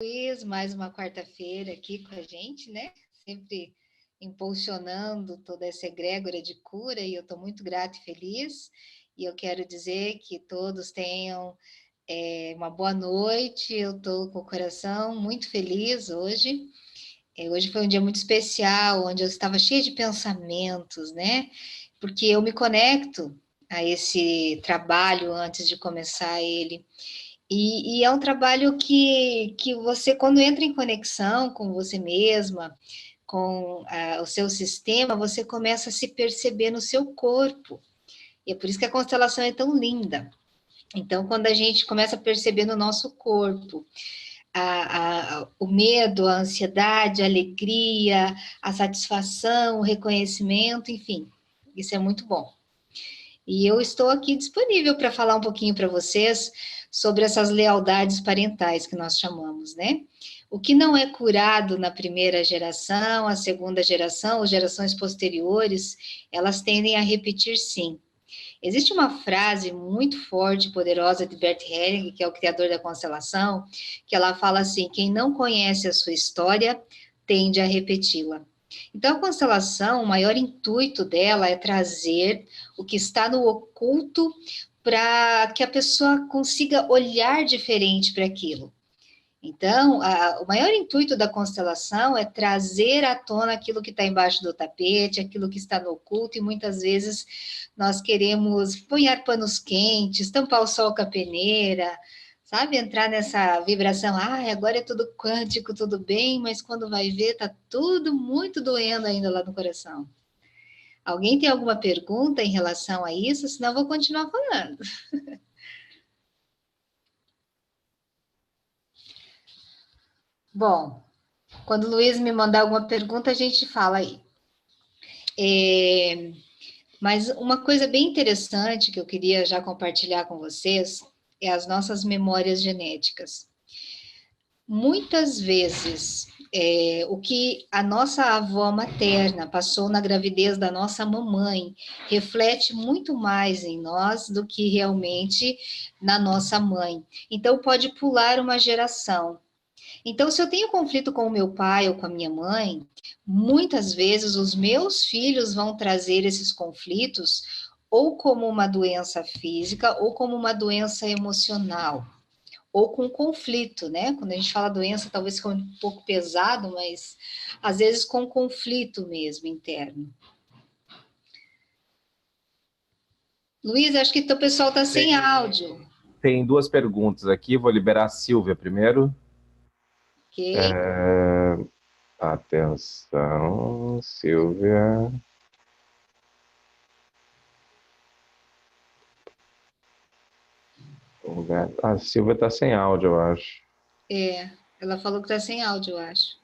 Luiz, mais uma quarta-feira aqui com a gente, né? Sempre impulsionando toda essa egrégora de cura, e eu estou muito grata e feliz. E eu quero dizer que todos tenham uma boa noite. Eu estou com o coração muito feliz hoje. Hoje foi um dia muito especial, onde eu estava cheia de pensamentos, né? Porque eu me conecto a esse trabalho antes de começar ele. E é um trabalho que você, quando entra em conexão com você mesma, com o seu sistema, você começa a se perceber no seu corpo. E é por isso que a constelação é tão linda. Então, quando a gente começa a perceber no nosso corpo o medo, a ansiedade, a alegria, a satisfação, o reconhecimento, enfim, isso é muito bom. E eu estou aqui disponível para falar um pouquinho para vocês sobre essas lealdades parentais que nós chamamos, né? O que não é curado na primeira geração, a segunda geração, ou gerações posteriores, elas tendem a repetir sim. Existe uma frase muito forte e poderosa de Bert Helling, que é o criador da constelação, que ela fala assim: quem não conhece a sua história tende a repeti-la. Então, a constelação, o maior intuito dela é trazer o que está no oculto para que a pessoa consiga olhar diferente para aquilo. Então, o maior intuito da constelação é trazer à tona aquilo que está embaixo do tapete, aquilo que está no oculto, e muitas vezes nós queremos ponhar panos quentes, tampar o sol com a peneira, sabe? Entrar nessa vibração, agora é tudo quântico, tudo bem, mas quando vai ver, está tudo muito doendo ainda lá no coração. Alguém tem alguma pergunta em relação a isso? Senão eu vou continuar falando. Bom, quando o Luiz me mandar alguma pergunta, a gente fala aí. Mas uma coisa bem interessante que eu queria já compartilhar com vocês é as nossas memórias genéticas. Muitas vezes, o que a nossa avó materna passou na gravidez da nossa mamãe reflete muito mais em nós do que realmente na nossa mãe. Então, pode pular uma geração. Então, se eu tenho conflito com o meu pai ou com a minha mãe, muitas vezes os meus filhos vão trazer esses conflitos ou como uma doença física ou como uma doença emocional, ou com conflito, né? Quando a gente fala doença, talvez fique um pouco pesado, mas às vezes com conflito mesmo interno. Luiz, acho que o pessoal está sem áudio. Tem duas perguntas aqui, vou liberar a Silvia primeiro. Ok. Atenção, Silvia. A Silvia está sem áudio, eu acho. Ela falou que está sem áudio, eu acho.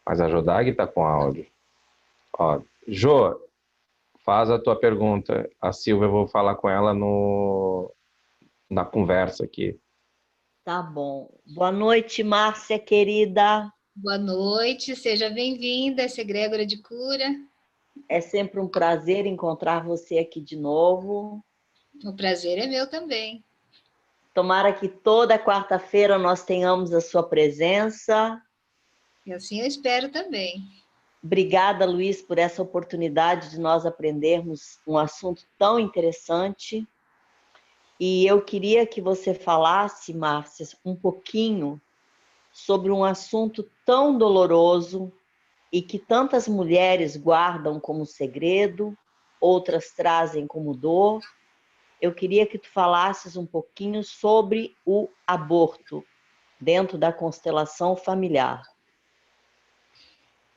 Mas a Jodag está com áudio. Ó, Jô, faz a tua pergunta. A Silvia, eu vou falar com ela na conversa aqui. Tá bom. Boa noite, Márcia, querida. Boa noite, seja bem-vinda, essa egrégora de cura. É sempre um prazer encontrar você aqui de novo. O prazer é meu também. Tomara que toda quarta-feira nós tenhamos a sua presença. E assim eu espero também. Obrigada, Luiz, por essa oportunidade de nós aprendermos um assunto tão interessante. E eu queria que você falasse, Márcia, um pouquinho sobre um assunto tão doloroso e que tantas mulheres guardam como segredo, outras trazem como dor. Eu queria que tu falasses um pouquinho sobre o aborto dentro da constelação familiar.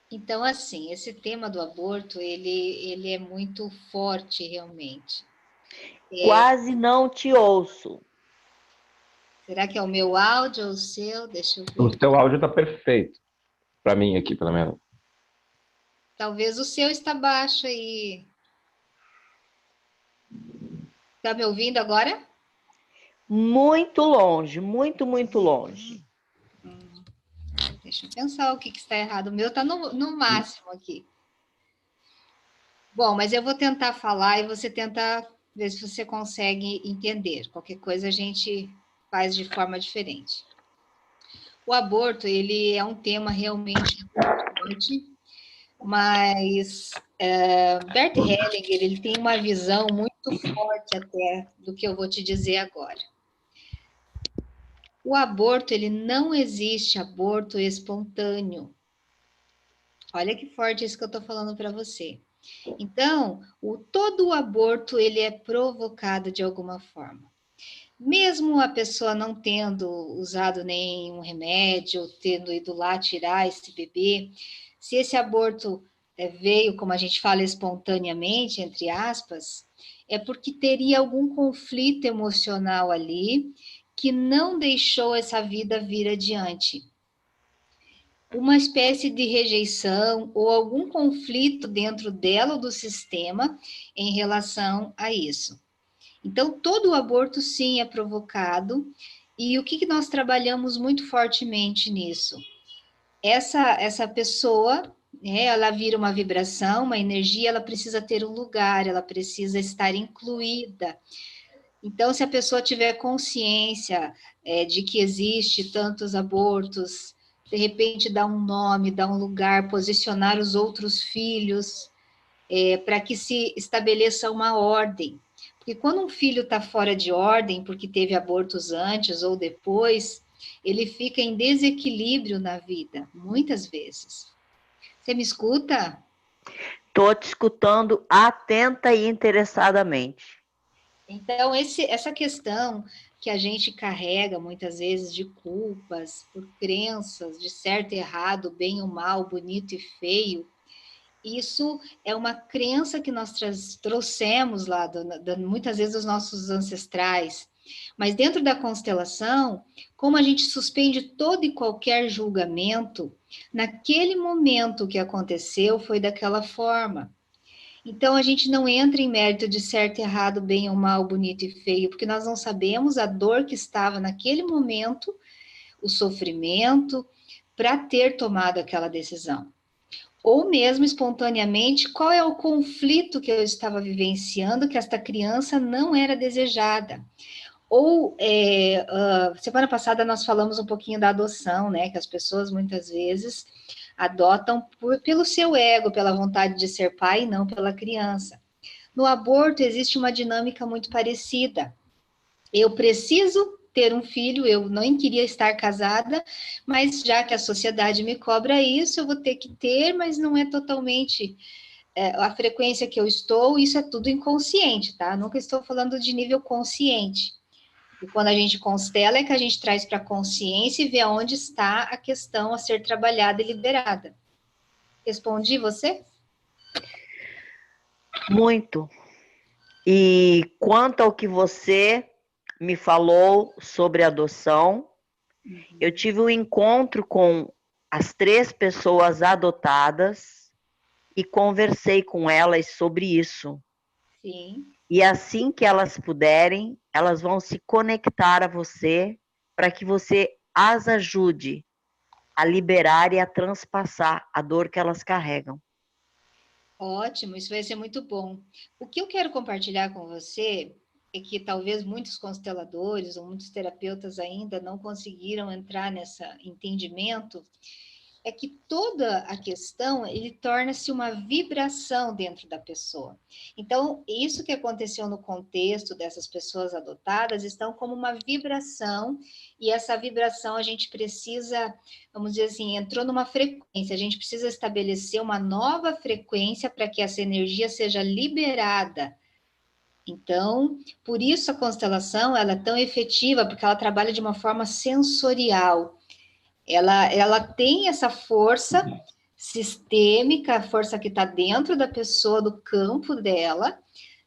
Então, assim, esse tema do aborto, ele é muito forte, realmente. Quase não te ouço. Será que é o meu áudio ou o seu? Deixa eu O ver. teu áudio está perfeito. Para mim aqui, pelo menos. Talvez o seu está baixo aí. Tá me ouvindo agora? Muito longe, muito, muito longe. Deixa eu pensar o que está errado. O meu está no máximo aqui. Bom, mas eu vou tentar falar e você tenta ver se você consegue entender. Qualquer coisa a gente faz de forma diferente. O aborto, ele é um tema realmente forte, mas Bert Hellinger, ele tem uma visão muito forte até do que eu vou te dizer agora. O aborto, ele não existe aborto espontâneo. Olha que forte isso que eu estou falando para você. Então, todo o aborto, ele é provocado de alguma forma. Mesmo a pessoa não tendo usado nenhum remédio, tendo ido lá tirar esse bebê, se esse aborto veio, como a gente fala, espontaneamente, entre aspas, é porque teria algum conflito emocional ali que não deixou essa vida vir adiante. Uma espécie de rejeição ou algum conflito dentro dela ou do sistema em relação a isso. Então, todo o aborto, sim, é provocado. E o que nós trabalhamos muito fortemente nisso? Essa pessoa, né, ela vira uma vibração, uma energia, ela precisa ter um lugar, ela precisa estar incluída. Então, se a pessoa tiver consciência de que existe tantos abortos, de repente dar um nome, dar um lugar, posicionar os outros filhos, para que se estabeleça uma ordem. Porque quando um filho está fora de ordem, porque teve abortos antes ou depois, ele fica em desequilíbrio na vida, muitas vezes. Você me escuta? Estou te escutando atenta e interessadamente. Então, essa questão que a gente carrega muitas vezes de culpas, por crenças, de certo e errado, bem ou mal, bonito e feio, isso é uma crença que nós trouxemos lá, muitas vezes, dos nossos ancestrais. Mas dentro da constelação, como a gente suspende todo e qualquer julgamento, naquele momento que aconteceu foi daquela forma. Então a gente não entra em mérito de certo e errado, bem ou mal, bonito e feio, porque nós não sabemos a dor que estava naquele momento, o sofrimento, para ter tomado aquela decisão. Ou mesmo espontaneamente, qual é o conflito que eu estava vivenciando que esta criança não era desejada. Ou, semana passada nós falamos um pouquinho da adoção, né? Que as pessoas muitas vezes adotam pelo seu ego, pela vontade de ser pai e não pela criança. No aborto existe uma dinâmica muito parecida. Eu preciso ter um filho, eu não queria estar casada, mas já que a sociedade me cobra isso, eu vou ter que ter, mas não é totalmente a frequência que eu estou, isso é tudo inconsciente, tá? Nunca estou falando de nível consciente. E quando a gente constela, é que a gente traz para a consciência e vê onde está a questão a ser trabalhada e liberada. Respondi você? Muito. E quanto ao que você me falou sobre adoção, eu tive um encontro com as 3 pessoas adotadas e conversei com elas sobre isso. Sim. E assim que elas puderem, elas vão se conectar a você para que você as ajude a liberar e a transpassar a dor que elas carregam. Ótimo, isso vai ser muito bom. O que eu quero compartilhar com você é que talvez muitos consteladores ou muitos terapeutas ainda não conseguiram entrar nesse entendimento, é que toda a questão, ele torna-se uma vibração dentro da pessoa. Então, isso que aconteceu no contexto dessas pessoas adotadas, estão como uma vibração, e essa vibração a gente precisa, vamos dizer assim, entrou numa frequência, a gente precisa estabelecer uma nova frequência para que essa energia seja liberada. Então, por isso a constelação, ela é tão efetiva, porque ela trabalha de uma forma sensorial. Ela tem essa força sistêmica, a força que está dentro da pessoa, do campo dela,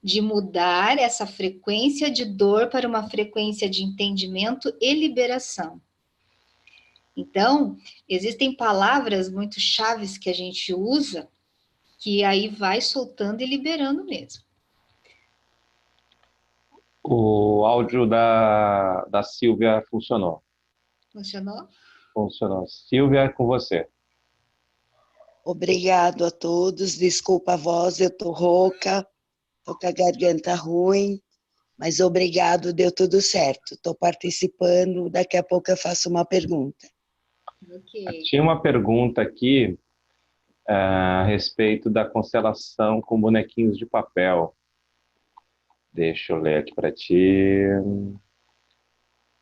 de mudar essa frequência de dor para uma frequência de entendimento e liberação. Então, existem palavras muito chaves que a gente usa, que aí vai soltando e liberando mesmo. O áudio da Silvia funcionou. Funcionou? Funcionou. Silvia, é com você. Obrigado a todos. Desculpa a voz, eu tô rouca, tô com a garganta ruim, mas obrigado, deu tudo certo. Estou participando, daqui a pouco eu faço uma pergunta. Ok. Tinha uma pergunta aqui a respeito da constelação com bonequinhos de papel. Deixa eu ler aqui para ti.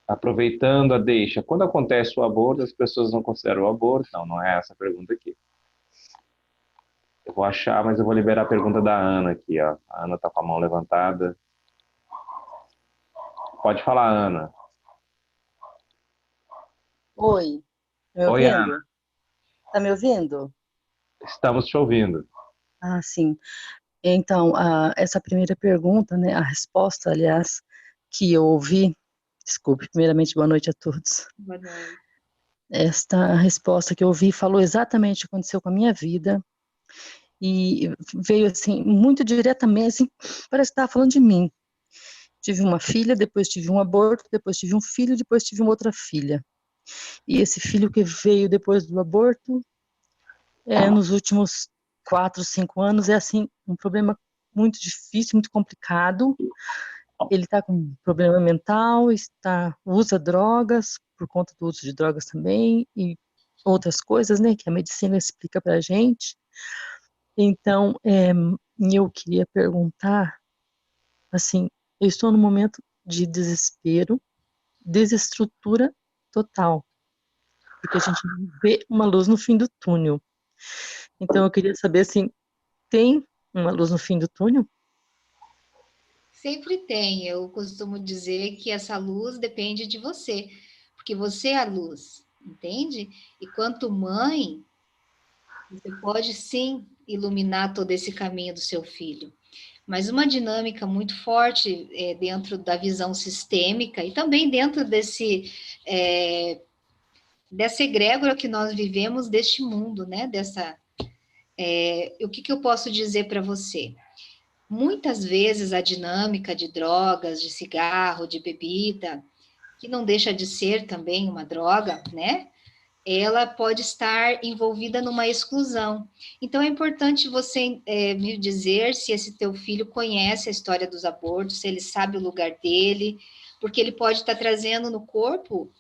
Aproveitando a deixa, quando acontece o aborto, as pessoas não consideram o aborto? Não, não é essa a pergunta aqui. Eu vou achar, mas eu vou liberar a pergunta da Ana aqui, ó. A Ana está com a mão levantada. Pode falar, Ana. Oi, tá me Oi, Ana. ouvindo? Tá me ouvindo? Estamos te ouvindo. Ah, sim. Então, essa primeira pergunta, né, a resposta, aliás, que eu ouvi, desculpe, primeiramente, boa noite a todos. Boa noite. Esta resposta que eu ouvi falou exatamente o que aconteceu com a minha vida e veio, assim, muito diretamente, assim, parece que estava falando de mim. Tive uma filha, depois tive um aborto, depois tive um filho, depois tive uma outra filha. E esse filho que veio depois do aborto, nos últimos 4, 5 anos, é assim, um problema muito difícil, muito complicado. Ele está com um problema mental, usa drogas, por conta do uso de drogas também, e outras coisas, né, que a medicina explica para a gente. Então, eu queria perguntar, assim, eu estou num momento de desespero, desestrutura total, porque a gente não vê uma luz no fim do túnel. Então, eu queria saber, assim, tem uma luz no fim do túnel? Sempre tem. Eu costumo dizer que essa luz depende de você, porque você é a luz, entende? E quanto mãe, você pode sim iluminar todo esse caminho do seu filho. Mas uma dinâmica muito forte dentro da visão sistêmica e também dentro dessa egrégora que nós vivemos deste mundo, né? O que eu posso dizer para você? Muitas vezes a dinâmica de drogas, de cigarro, de bebida, que não deixa de ser também uma droga, né? Ela pode estar envolvida numa exclusão. Então é importante você me dizer se esse teu filho conhece a história dos abortos, se ele sabe o lugar dele, porque ele pode estar trazendo no corpo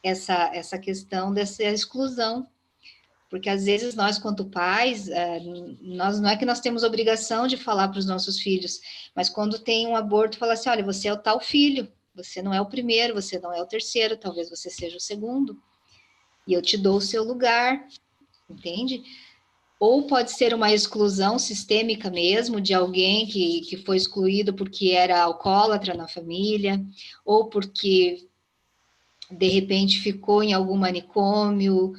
essa questão dessa exclusão. Porque às vezes nós, quanto pais, nós não é que nós temos obrigação de falar para os nossos filhos, mas quando tem um aborto, fala assim: olha, você é o tal filho, você não é o primeiro, você não é o terceiro, talvez você seja o segundo, e eu te dou o seu lugar, entende? Ou pode ser uma exclusão sistêmica mesmo, de alguém que foi excluído porque era alcoólatra na família, ou porque de repente ficou em algum manicômio,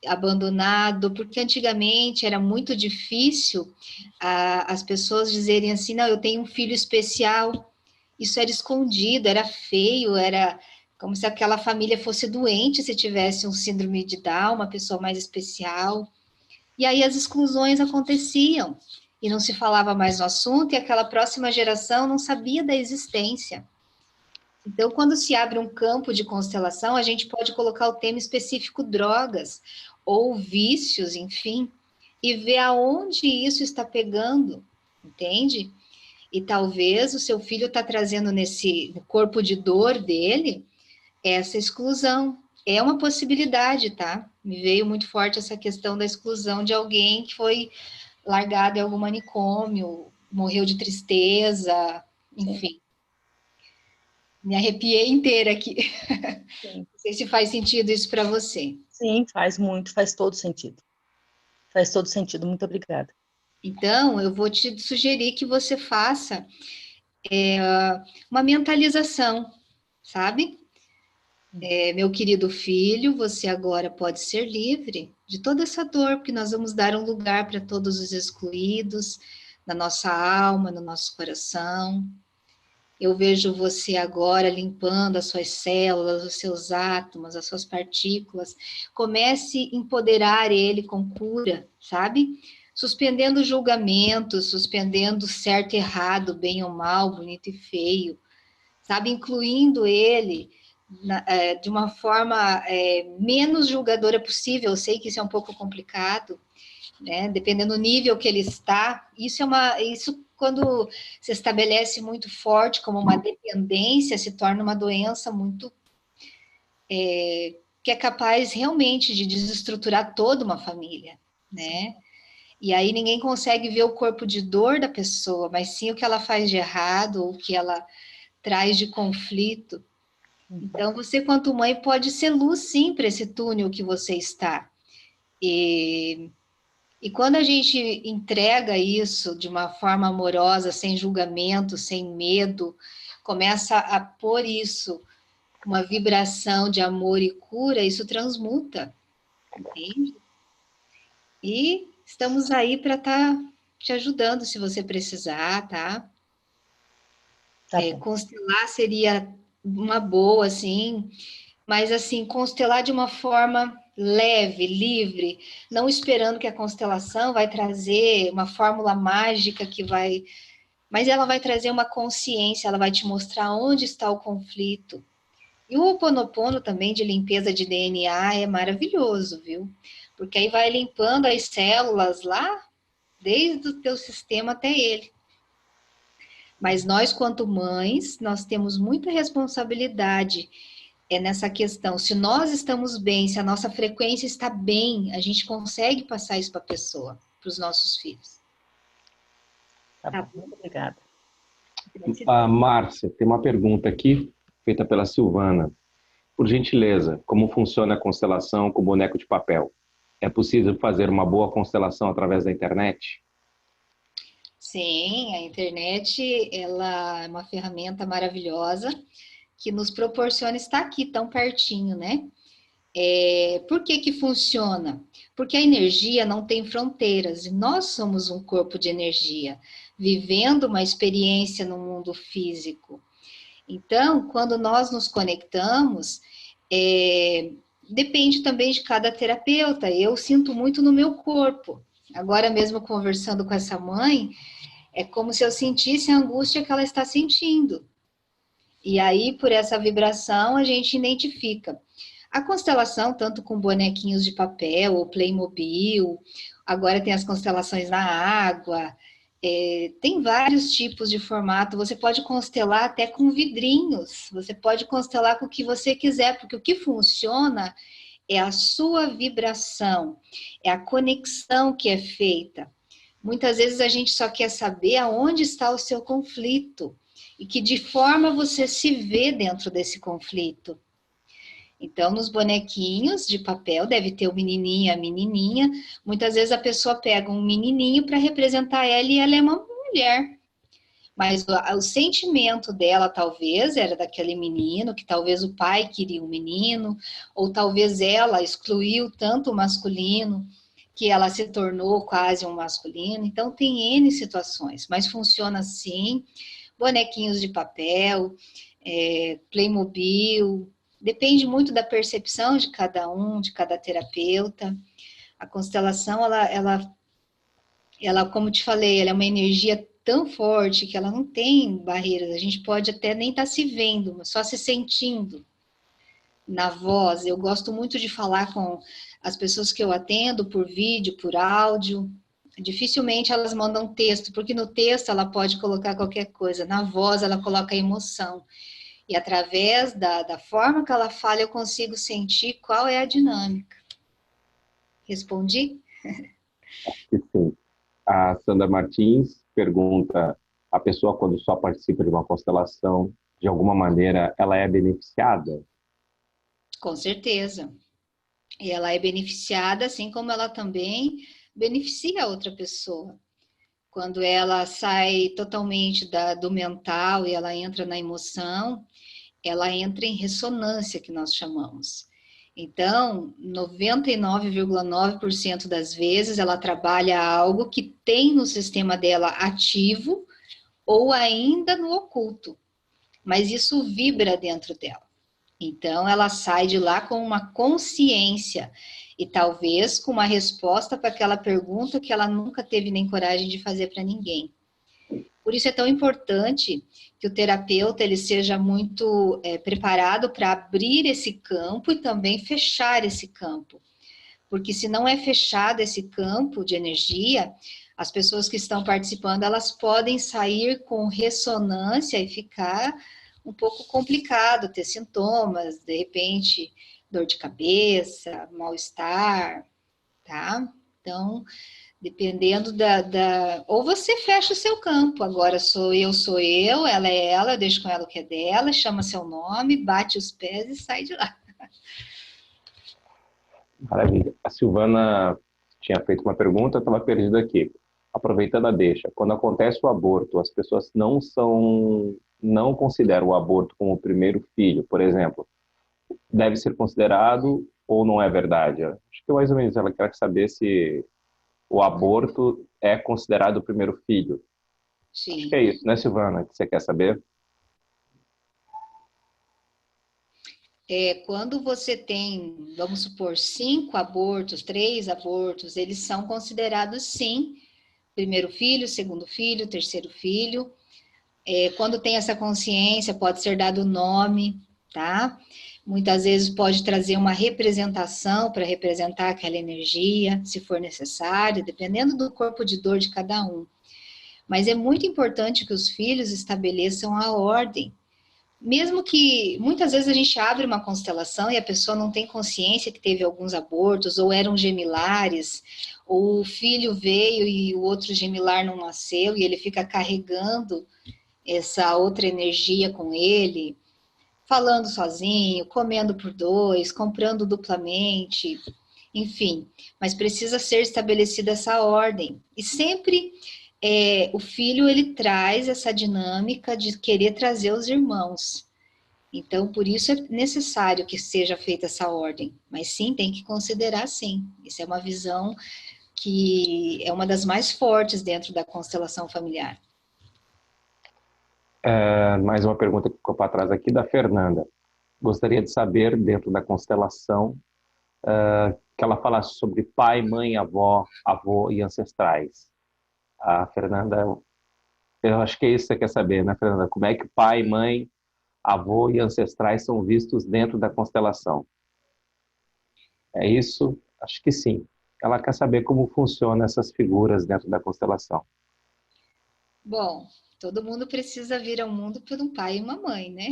abandonado, porque antigamente era muito difícil as pessoas dizerem assim, não, eu tenho um filho especial. Isso era escondido, era feio, era como se aquela família fosse doente se tivesse um síndrome de Down, uma pessoa mais especial. E aí as exclusões aconteciam e não se falava mais no assunto e aquela próxima geração não sabia da existência. Então, quando se abre um campo de constelação, a gente pode colocar o tema específico drogas ou vícios, enfim, e ver aonde isso está pegando, entende? E talvez o seu filho está trazendo nesse corpo de dor dele essa exclusão. É uma possibilidade, tá? Me veio muito forte essa questão da exclusão de alguém que foi largado em algum manicômio, morreu de tristeza, enfim. Me arrepiei inteira aqui. Sim. Não sei se faz sentido isso para você. Sim, faz muito, faz todo sentido. Faz todo sentido, muito obrigada. Então, eu vou te sugerir que você faça uma mentalização, sabe? Meu querido filho, você agora pode ser livre de toda essa dor, porque nós vamos dar um lugar para todos os excluídos, na nossa alma, no nosso coração. Eu vejo você agora limpando as suas células, os seus átomos, as suas partículas. Comece a empoderar ele com cura, sabe? Suspendendo julgamentos, suspendendo certo e errado, bem ou mal, bonito e feio, sabe? Incluindo ele de uma forma menos julgadora possível. Eu sei que isso é um pouco complicado, né? Dependendo do nível que ele está, isso quando se estabelece muito forte como uma dependência, se torna uma doença muito que é capaz realmente de desestruturar toda uma família, né? E aí ninguém consegue ver o corpo de dor da pessoa, mas sim o que ela faz de errado, ou o que ela traz de conflito. Então, você, quanto mãe, pode ser luz, sim, para esse túnel que você está. E quando a gente entrega isso de uma forma amorosa, sem julgamento, sem medo, começa a pôr isso, uma vibração de amor e cura, isso transmuta, entende? E estamos aí para estar te ajudando se você precisar, tá? Constelar seria uma boa, assim, mas assim, constelar de uma forma leve, livre, não esperando que a constelação vai trazer uma fórmula mágica que vai... Mas ela vai trazer uma consciência, ela vai te mostrar onde está o conflito. E o Ho'oponopono também, de limpeza de DNA, é maravilhoso, viu? Porque aí vai limpando as células lá, desde o teu sistema até ele. Mas nós, quanto mães, nós temos muita responsabilidade nessa questão. Se nós estamos bem, se a nossa frequência está bem, a gente consegue passar isso para a pessoa, para os nossos filhos. Tá bom, muito obrigada. Márcia, tem uma pergunta aqui, feita pela Silvana. Por gentileza, como funciona a constelação com boneco de papel? É possível fazer uma boa constelação através da internet? Sim, a internet, ela é uma ferramenta maravilhosa que nos proporciona estar aqui tão pertinho, né? Por que que funciona? Porque a energia não tem fronteiras e nós somos um corpo de energia, vivendo uma experiência no mundo físico. Então, quando nós nos conectamos, depende também de cada terapeuta. Eu sinto muito no meu corpo. Agora mesmo conversando com essa mãe, é como se eu sentisse a angústia que ela está sentindo. E aí, por essa vibração, a gente identifica. A constelação, tanto com bonequinhos de papel ou Playmobil, agora tem as constelações na água, tem vários tipos de formato. Você pode constelar até com vidrinhos, você pode constelar com o que você quiser, porque o que funciona é a sua vibração, é a conexão que é feita. Muitas vezes a gente só quer saber aonde está o seu conflito e que de forma você se vê dentro desse conflito. Então, nos bonequinhos de papel deve ter o menininho e a menininha. Muitas vezes a pessoa pega um menininho para representar ela e ela é uma mulher. Mas o sentimento dela talvez era daquele menino, que talvez o pai queria um menino, ou talvez ela excluiu tanto o masculino que ela se tornou quase um masculino. Então, tem N situações, mas funciona assim, bonequinhos de papel, Playmobil, depende muito da percepção de cada um, de cada terapeuta. A constelação, ela, como te falei, ela é uma energia tão forte que ela não tem barreiras, a gente pode até nem estar se vendo, mas só se sentindo na voz. Eu gosto muito de falar com as pessoas que eu atendo por vídeo, por áudio. Dificilmente elas mandam texto, porque no texto ela pode colocar qualquer coisa, na voz ela coloca emoção. E através da forma que ela fala, eu consigo sentir qual é a dinâmica. Respondi? Sim. A Sandra Martins pergunta, a pessoa quando só participa de uma constelação, de alguma maneira, ela é beneficiada? Com certeza. E ela é beneficiada, assim como ela também beneficia a outra pessoa. Quando ela sai totalmente do mental e ela entra na emoção, ela entra em ressonância, que nós chamamos. Então, 99,9% das vezes ela trabalha algo que tem no sistema dela ativo ou ainda no oculto, mas isso vibra dentro dela. Então, ela sai de lá com uma consciência e talvez com uma resposta para aquela pergunta que ela nunca teve nem coragem de fazer para ninguém. Por isso é tão importante que o terapeuta ele seja muito preparado para abrir esse campo e também fechar esse campo. Porque se não é fechado esse campo de energia, as pessoas que estão participando, elas podem sair com ressonância e ficar um pouco complicado, ter sintomas, de repente, dor de cabeça, mal-estar, tá? Então, dependendo ou você fecha o seu campo, agora sou eu, ela é ela, eu deixo com ela o que é dela, chama seu nome, bate os pés e sai de lá. Maravilha. A Silvana tinha feito uma pergunta, eu estava perdido aqui. Aproveitando a deixa, quando acontece o aborto, as pessoas não consideram o aborto como o primeiro filho, por exemplo. Deve ser considerado ou não é verdade? Acho que mais ou menos ela quer saber se o aborto é considerado o primeiro filho. Sim. Acho que é isso, né, Silvana, que você quer saber? Quando você tem, vamos supor, 5 abortos, 3 abortos, eles são considerados, sim, primeiro filho, segundo filho, terceiro filho. Quando tem essa consciência, pode ser dado nome, tá? Muitas vezes pode trazer uma representação para representar aquela energia, se for necessário, dependendo do corpo de dor de cada um. Mas é muito importante que os filhos estabeleçam a ordem. Mesmo que muitas vezes a gente abre uma constelação e a pessoa não tem consciência que teve alguns abortos, ou eram gemilares, ou o filho veio e o outro gemilar não nasceu, e ele fica carregando essa outra energia com ele, falando sozinho, comendo por dois, comprando duplamente, enfim. Mas precisa ser estabelecida essa ordem. E sempre o filho, ele traz essa dinâmica de querer trazer os irmãos. Então, por isso é necessário que seja feita essa ordem. Mas sim, tem que considerar sim. Isso é uma visão que é uma das mais fortes dentro da constelação familiar. Mais uma pergunta que ficou para trás aqui da Fernanda. Gostaria de saber, dentro da constelação, que ela falasse sobre pai, mãe, avô e ancestrais. A Fernanda, eu acho que é isso que você quer saber, né, Fernanda? Como é que pai, mãe, avô e ancestrais são vistos dentro da constelação? É isso? Acho que sim. Ela quer saber como funcionam essas figuras dentro da constelação. Bom, todo mundo precisa vir ao mundo por um pai e uma mãe, né?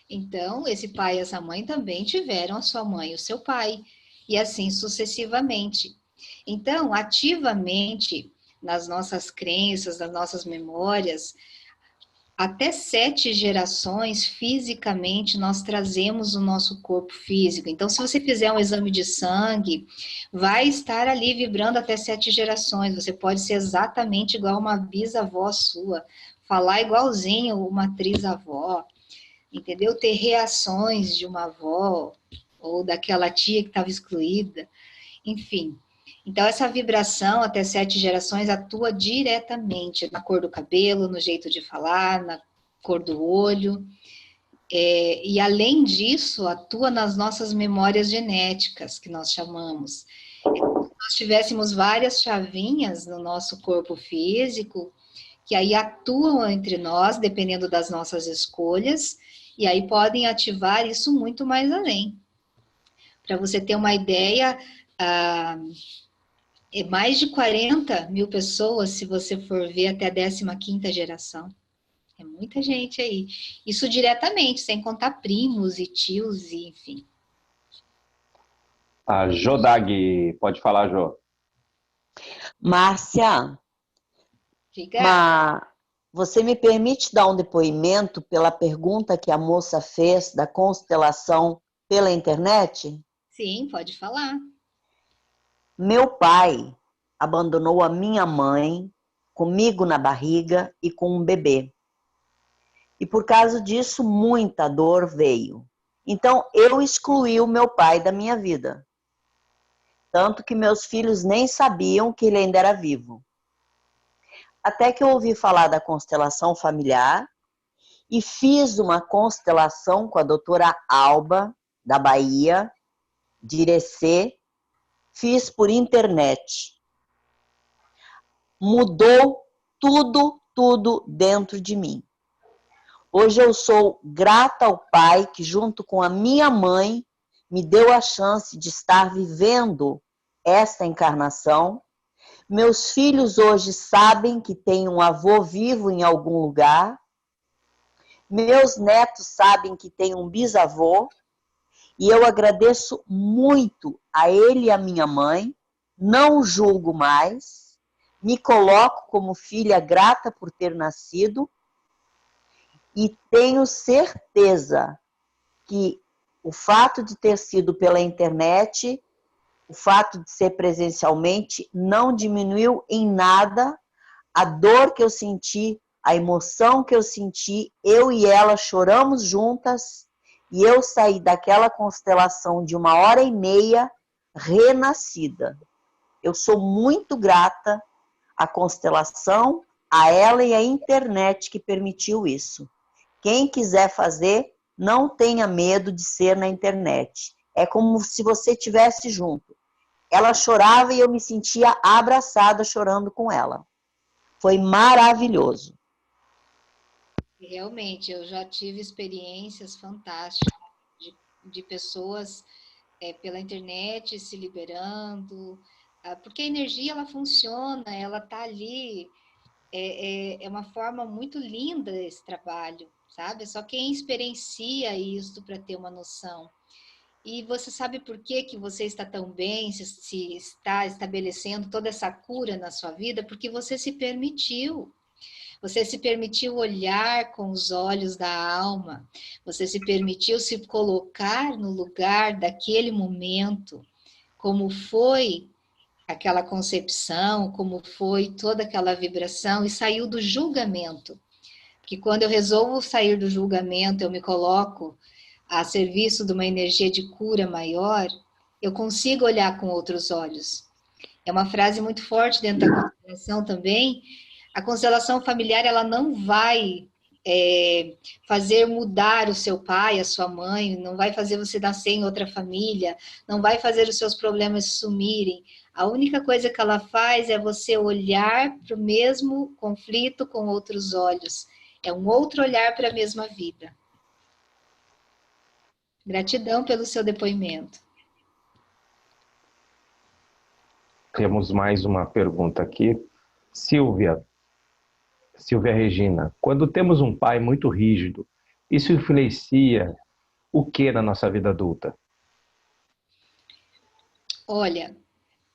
Então, esse pai e essa mãe também tiveram a sua mãe e o seu pai, e assim sucessivamente. Então, ativamente, nas nossas crenças, nas nossas memórias, até 7 gerações, fisicamente, nós trazemos o nosso corpo físico. Então, se você fizer um exame de sangue, vai estar ali vibrando até 7 gerações. Você pode ser exatamente igual uma bisavó sua, falar igualzinho uma trisavó, entendeu? Ter reações de uma avó ou daquela tia que estava excluída, enfim. Então, essa vibração até 7 gerações atua diretamente na cor do cabelo, no jeito de falar, na cor do olho. E, além disso, atua nas nossas memórias genéticas, que nós chamamos. É como se nós tivéssemos várias chavinhas no nosso corpo físico, que aí atuam entre nós, dependendo das nossas escolhas, e aí podem ativar isso muito mais além. Para você ter uma ideia, mais de 40 mil pessoas, se você for ver até a 15ª geração. É muita gente aí. Isso diretamente, sem contar primos e tios, e enfim. A Jodag, pode falar, Jo. Márcia, você me permite dar um depoimento pela pergunta que a moça fez da constelação pela internet? Sim, pode falar. Meu pai abandonou a minha mãe comigo na barriga e com um bebê. E por causa disso, muita dor veio. Então, eu excluí o meu pai da minha vida. Tanto que meus filhos nem sabiam que ele ainda era vivo. Até que eu ouvi falar da constelação familiar e fiz uma constelação com a doutora Alba, da Bahia, de Irecê. Fiz por internet. Mudou tudo dentro de mim. Hoje eu sou grata ao Pai que, junto com a minha mãe, me deu a chance de estar vivendo esta encarnação. Meus filhos hoje sabem que tem um avô vivo em algum lugar. Meus netos sabem que tem um bisavô. E eu agradeço muito a ele e a minha mãe, não julgo mais, me coloco como filha grata por ter nascido e tenho certeza que o fato de ter sido pela internet, o fato de ser presencialmente, não diminuiu em nada a dor que eu senti, a emoção que eu senti. Eu e ela choramos juntas e eu saí daquela constelação de 1h30 renascida. Eu sou muito grata à constelação, a ela e à internet que permitiu isso. Quem quiser fazer, não tenha medo de ser na internet. É como se você estivesse junto. Ela chorava e eu me sentia abraçada chorando com ela. Foi maravilhoso. Realmente, eu já tive experiências fantásticas de pessoas pela internet se liberando, porque a energia ela funciona, ela está ali, é uma forma muito linda esse trabalho, sabe? Só quem experiencia isso para ter uma noção. E você sabe por que que você está tão bem, se está estabelecendo toda essa cura na sua vida? Porque você se permitiu. Você se permitiu olhar com os olhos da alma. Você se permitiu se colocar no lugar daquele momento, como foi aquela concepção, como foi toda aquela vibração e saiu do julgamento. Porque quando eu resolvo sair do julgamento, eu me coloco a serviço de uma energia de cura maior, eu consigo olhar com outros olhos. É uma frase muito forte dentro da constelação também. A constelação familiar, ela não vai fazer mudar o seu pai, a sua mãe, não vai fazer você nascer em outra família, não vai fazer os seus problemas sumirem. A única coisa que ela faz é você olhar para o mesmo conflito com outros olhos. É um outro olhar para a mesma vida. Gratidão pelo seu depoimento. Temos mais uma pergunta aqui. Silvia Regina, quando temos um pai muito rígido, isso influencia o que na nossa vida adulta? Olha,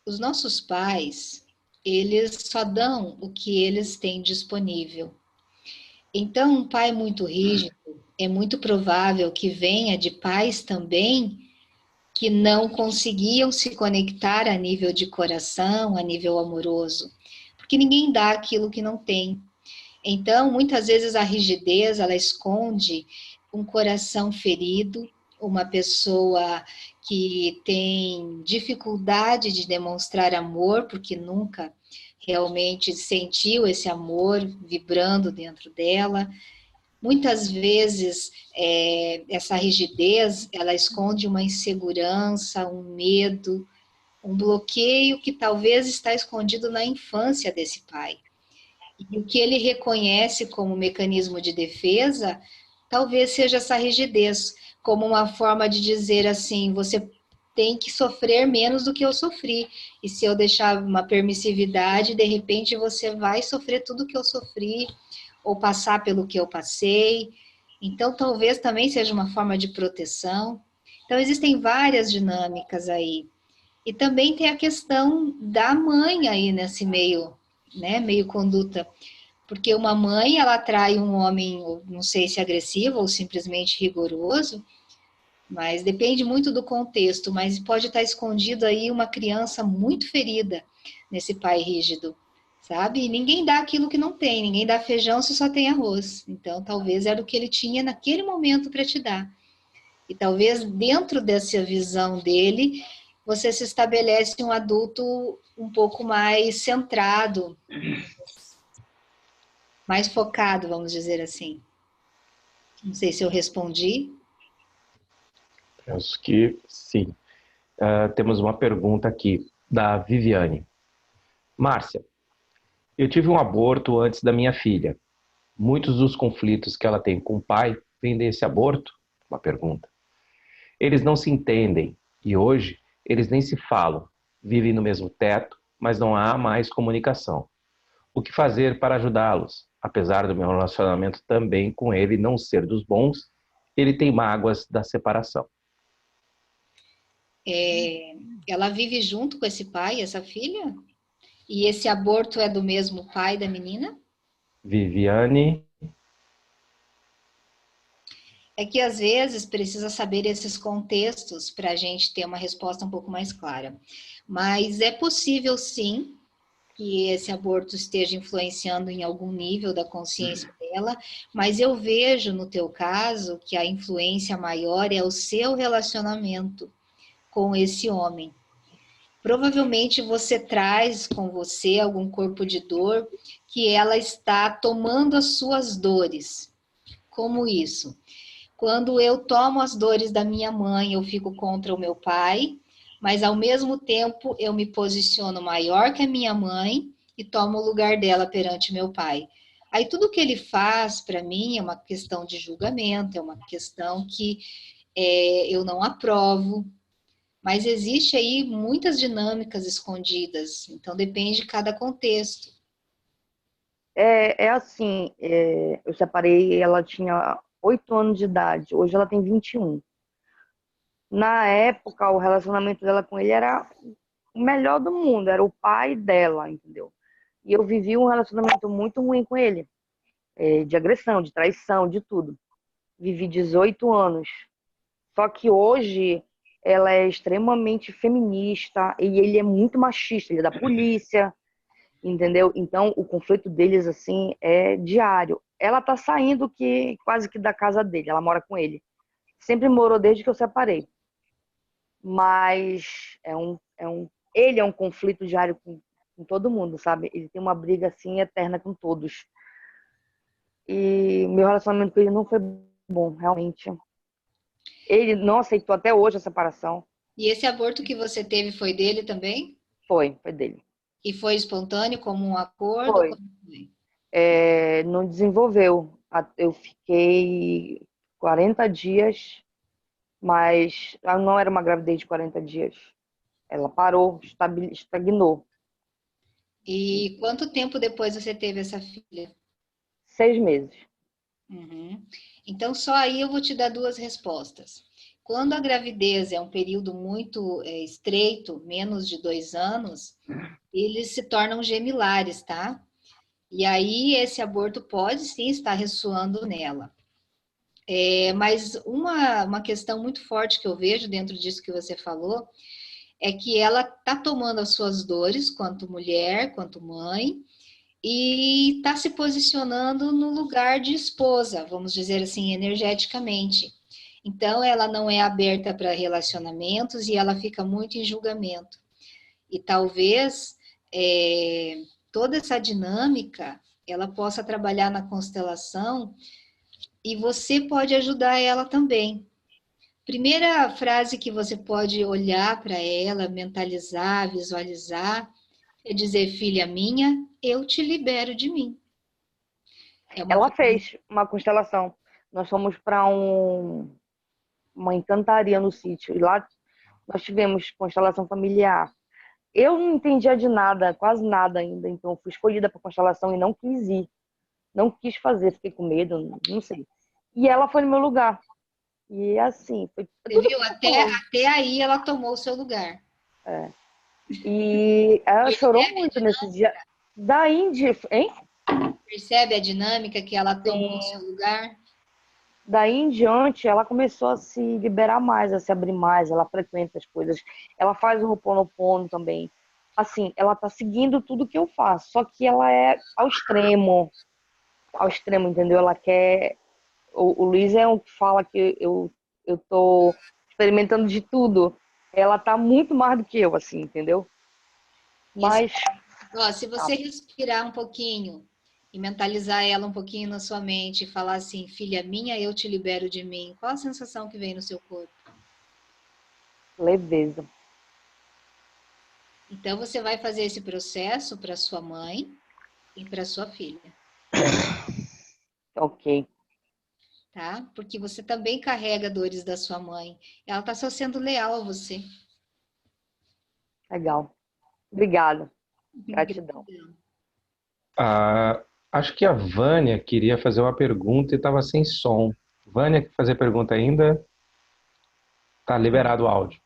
os nossos pais, eles só dão o que eles têm disponível. Então, um pai muito rígido, é muito provável que venha de pais também que não conseguiam se conectar a nível de coração, a nível amoroso, porque ninguém dá aquilo que não tem. Então, muitas vezes a rigidez, ela esconde um coração ferido, uma pessoa que tem dificuldade de demonstrar amor, porque nunca realmente sentiu esse amor vibrando dentro dela. Muitas vezes, essa rigidez, ela esconde uma insegurança, um medo, um bloqueio que talvez está escondido na infância desse pai. E o que ele reconhece como mecanismo de defesa, talvez seja essa rigidez, como uma forma de dizer assim, você tem que sofrer menos do que eu sofri. E se eu deixar uma permissividade, de repente você vai sofrer tudo que eu sofri, ou passar pelo que eu passei. Então, talvez também seja uma forma de proteção. Então, existem várias dinâmicas aí. E também tem a questão da mãe aí nesse meio, né, meio conduta. Porque uma mãe, ela atrai um homem, não sei se agressivo ou simplesmente rigoroso, mas depende muito do contexto, mas pode estar escondido aí uma criança muito ferida nesse pai rígido, sabe? E ninguém dá aquilo que não tem, ninguém dá feijão se só tem arroz. Então, talvez era o que ele tinha naquele momento para te dar. E talvez dentro dessa visão dele, você se estabelece um adulto um pouco mais centrado, mais focado, vamos dizer assim. Não sei se eu respondi. Penso que sim. Temos uma pergunta aqui da Viviane. Márcia, eu tive um aborto antes da minha filha. Muitos dos conflitos que ela tem com o pai vêm desse aborto? Uma pergunta. Eles não se entendem e hoje eles nem se falam. Vivem no mesmo teto, mas não há mais comunicação. O que fazer para ajudá-los? Apesar do meu relacionamento também com ele não ser dos bons, ele tem mágoas da separação. ela vive junto com esse pai, essa filha? E esse aborto é do mesmo pai da menina? Viviane. É que às vezes precisa saber esses contextos para a gente ter uma resposta um pouco mais clara. Mas é possível sim que esse aborto esteja influenciando em algum nível da consciência dela, mas eu vejo no teu caso que a influência maior é o seu relacionamento com esse homem. Provavelmente você traz com você algum corpo de dor que ela está tomando as suas dores. Como isso? Quando eu tomo as dores da minha mãe, eu fico contra o meu pai, mas ao mesmo tempo eu me posiciono maior que a minha mãe e tomo o lugar dela perante meu pai. Aí tudo que ele faz para mim é uma questão de julgamento, é uma questão que eu não aprovo, mas existe aí muitas dinâmicas escondidas, então depende de cada contexto. É assim, eu separei, ela tinha 8 anos de idade, hoje ela tem 21. Na época, o relacionamento dela com ele era o melhor do mundo, era o pai dela, entendeu? E eu vivi um relacionamento muito ruim com ele, de agressão, de traição, de tudo. Vivi 18 anos. Só que hoje ela é extremamente feminista e ele é muito machista, ele é da polícia, entendeu? Então o conflito deles assim é diário. Ela tá saindo quase que da casa dele, ela mora com ele. Sempre morou desde que eu separei. Mas ele é um conflito diário com todo mundo, sabe? Ele tem uma briga assim eterna com todos. E meu relacionamento com ele não foi bom, realmente. Ele não aceitou até hoje a separação. E esse aborto que você teve foi dele também? Foi dele. E foi espontâneo, como um acordo? Foi. Como foi? Não desenvolveu. Eu fiquei 40 dias, mas não era uma gravidez de 40 dias. Ela parou, estagnou. E quanto tempo depois você teve essa filha? 6 meses. Uhum. Então, só aí eu vou te dar duas respostas. Quando a gravidez é um período muito estreito, menos de 2 anos, eles se tornam gemilares, tá? E aí esse aborto pode sim estar ressoando nela. Mas uma questão muito forte que eu vejo dentro disso que você falou é que ela está tomando as suas dores, quanto mulher, quanto mãe, e está se posicionando no lugar de esposa, vamos dizer assim, energeticamente. Então, ela não é aberta para relacionamentos e ela fica muito em julgamento. E talvez toda essa dinâmica ela possa trabalhar na constelação e você pode ajudar ela também. Primeira frase que você pode olhar para ela, mentalizar, visualizar, é dizer: filha minha, eu te libero de mim. Ela fez uma constelação. Nós fomos para uma encantaria no sítio. E lá nós tivemos constelação familiar. Eu não entendia de nada, quase nada ainda. Então fui escolhida para constelação e não quis ir. Não quis fazer, fiquei com medo, não sei. E ela foi no meu lugar. E assim, foi Você viu? Até aí ela tomou o seu lugar. E ela chorou muito nesse dia. Daí em diante, hein? Percebe a dinâmica que ela tomou o seu lugar? Daí em diante, ela começou a se liberar mais, a se abrir mais, ela frequenta as coisas. Ela faz o Ho'oponopono também. Assim, ela tá seguindo tudo que eu faço, só que ela é ao extremo, entendeu? Ela quer... O Luiz é um que fala que eu tô experimentando de tudo. Ela tá muito mais do que eu, assim, entendeu? Mas... Ó, se você respirar um pouquinho e mentalizar ela um pouquinho na sua mente e falar assim: filha minha, eu te libero de mim, qual a sensação que vem no seu corpo? Leveza. Então você vai fazer esse processo para sua mãe e para sua filha. Ok. Tá? Porque você também carrega dores da sua mãe. Ela está só sendo leal a você. Legal. Obrigada. Gratidão. Acho que a Vânia queria fazer uma pergunta e estava sem som. Vânia, quer fazer pergunta ainda? Tá liberado o áudio.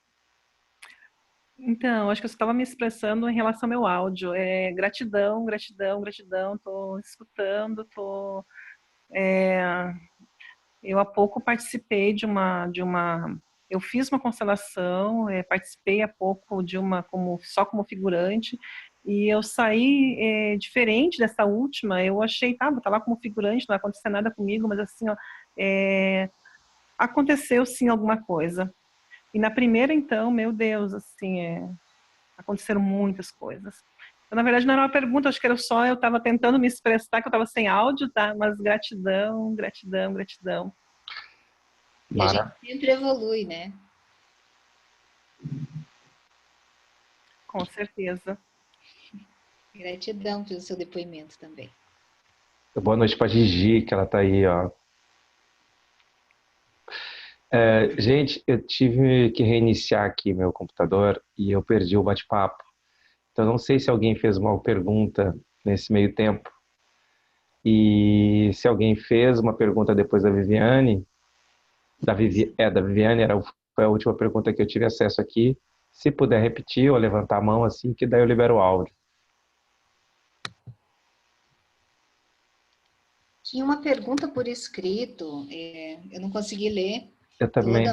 Então, acho que eu estava me expressando em relação ao meu áudio. Gratidão, gratidão, gratidão. Estou escutando, eu há pouco participei eu fiz uma constelação, participei há pouco de só como figurante, e eu saí diferente dessa última. Eu achei, tá lá como figurante, não vai acontecer nada comigo, mas assim, ó, aconteceu sim alguma coisa. E na primeira, então, meu Deus, assim, aconteceram muitas coisas. Então, na verdade, não era uma pergunta, acho que era só eu estava tentando me expressar, que eu estava sem áudio, tá? Mas gratidão, gratidão, gratidão. E a gente sempre evolui, né? Com certeza. Gratidão pelo seu depoimento também. Boa noite para Gigi, que ela tá aí, ó. Gente, eu tive que reiniciar aqui meu computador e eu perdi o bate-papo. Então, não sei se alguém fez uma pergunta nesse meio tempo. E se alguém fez uma pergunta depois da Viviane, da Viviane foi a última pergunta que eu tive acesso aqui. Se puder repetir ou levantar a mão assim, que daí eu libero o áudio. Tinha uma pergunta por escrito, eu não consegui ler. Eu também.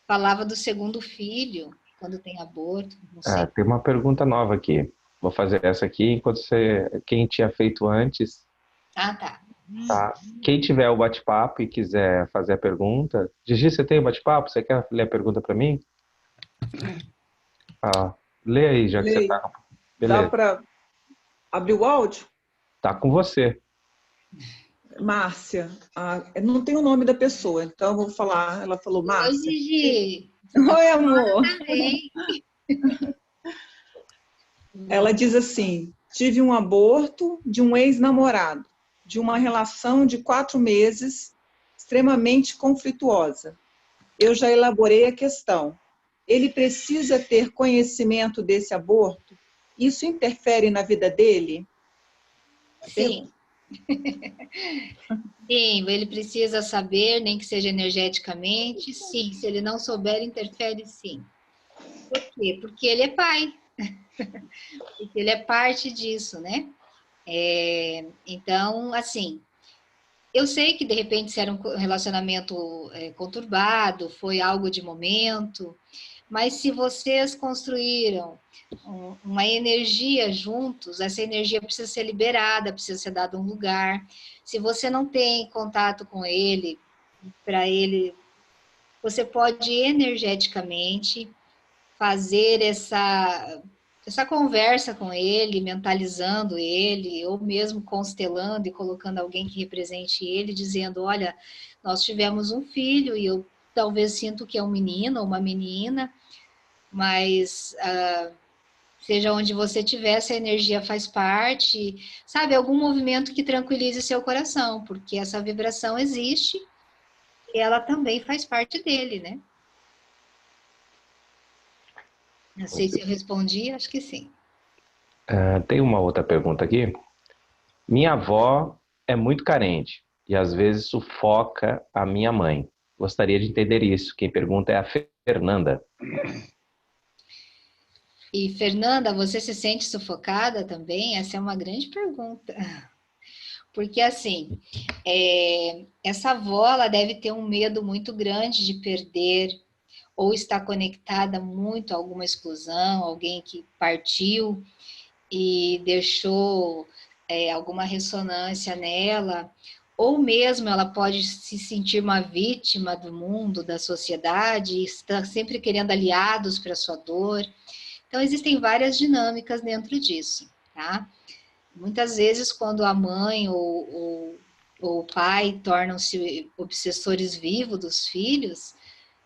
Falava do segundo filho, quando tem aborto, não sei. Tem uma pergunta nova aqui. Vou fazer essa aqui enquanto quem tinha feito antes. Tá. Tá. Quem tiver o bate-papo e quiser fazer a pergunta. Gigi, você tem o bate-papo? Você quer ler a pergunta para mim? Lê aí, já que você tá. Beleza. Dá para abrir o áudio? Tá com você. Márcia, não tem o nome da pessoa, então eu vou falar. Ela falou, Márcia. Oi, Gigi. Oi, amor. Ela diz assim: tive um aborto de um ex-namorado, de uma relação de 4 meses, extremamente conflituosa. Eu já elaborei a questão. Ele precisa ter conhecimento desse aborto? Isso interfere na vida dele? Sim. Sim, ele precisa saber, nem que seja energeticamente. Sim, se ele não souber, interfere sim. Por quê? Porque ele é pai. Porque ele é parte disso, né? Então, assim, eu sei que de repente se era um relacionamento conturbado, foi algo de momento, mas se vocês construíram uma energia juntos, essa energia precisa ser liberada, precisa ser dada um lugar. Se você não tem contato com ele, para ele, você pode energeticamente fazer essa conversa com ele, mentalizando ele, ou mesmo constelando e colocando alguém que represente ele, dizendo, olha, nós tivemos um filho e eu talvez sinto que é um menino ou uma menina, mas seja onde você estiver, essa energia faz parte, sabe, algum movimento que tranquilize seu coração, porque essa vibração existe e ela também faz parte dele, né? Não sei se eu respondi, acho que sim. Tem uma outra pergunta aqui. Minha avó é muito carente e às vezes sufoca a minha mãe. Gostaria de entender isso. Quem pergunta é a Fernanda. E, Fernanda, você se sente sufocada também? Essa é uma grande pergunta. Porque, assim, essa avó, ela deve ter um medo muito grande de perder, ou estar conectada muito a alguma exclusão, alguém que partiu e deixou alguma ressonância nela, ou mesmo ela pode se sentir uma vítima do mundo, da sociedade, está sempre querendo aliados para sua dor. Então, existem várias dinâmicas dentro disso, tá? Muitas vezes, quando a mãe ou o pai tornam-se obsessores vivos dos filhos,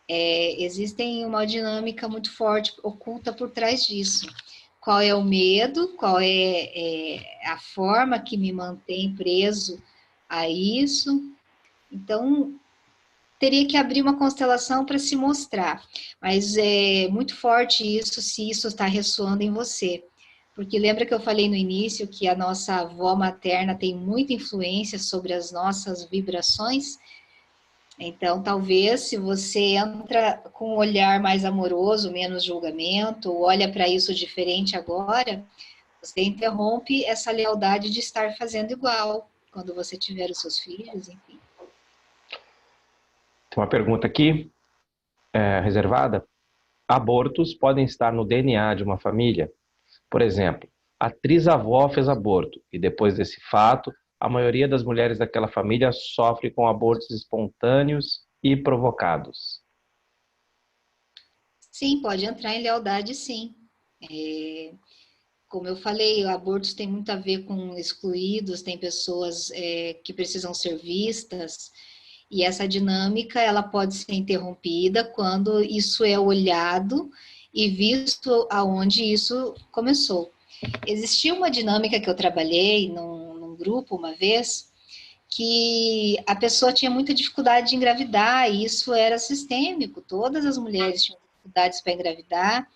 existem uma dinâmica muito forte oculta por trás disso. Qual é o medo? Qual é a forma que me mantém preso a isso? Então, teria que abrir uma constelação para se mostrar, mas é muito forte isso, se isso está ressoando em você, porque lembra que eu falei no início que a nossa avó materna tem muita influência sobre as nossas vibrações? Então, talvez, se você entra com um olhar mais amoroso, menos julgamento, olha para isso diferente agora, você interrompe essa lealdade de estar fazendo igual quando você tiver os seus filhos, enfim. Tem uma pergunta aqui, reservada. Abortos podem estar no DNA de uma família? Por exemplo, a trisavó fez aborto e depois desse fato, a maioria das mulheres daquela família sofre com abortos espontâneos e provocados. Sim, pode entrar em lealdade, sim. Como eu falei, abortos tem muito a ver com excluídos, tem pessoas que precisam ser vistas, e essa dinâmica ela pode ser interrompida quando isso é olhado e visto aonde isso começou. Existia uma dinâmica que eu trabalhei num grupo uma vez, que a pessoa tinha muita dificuldade de engravidar, e isso era sistêmico, todas as mulheres tinham dificuldades para engravidar.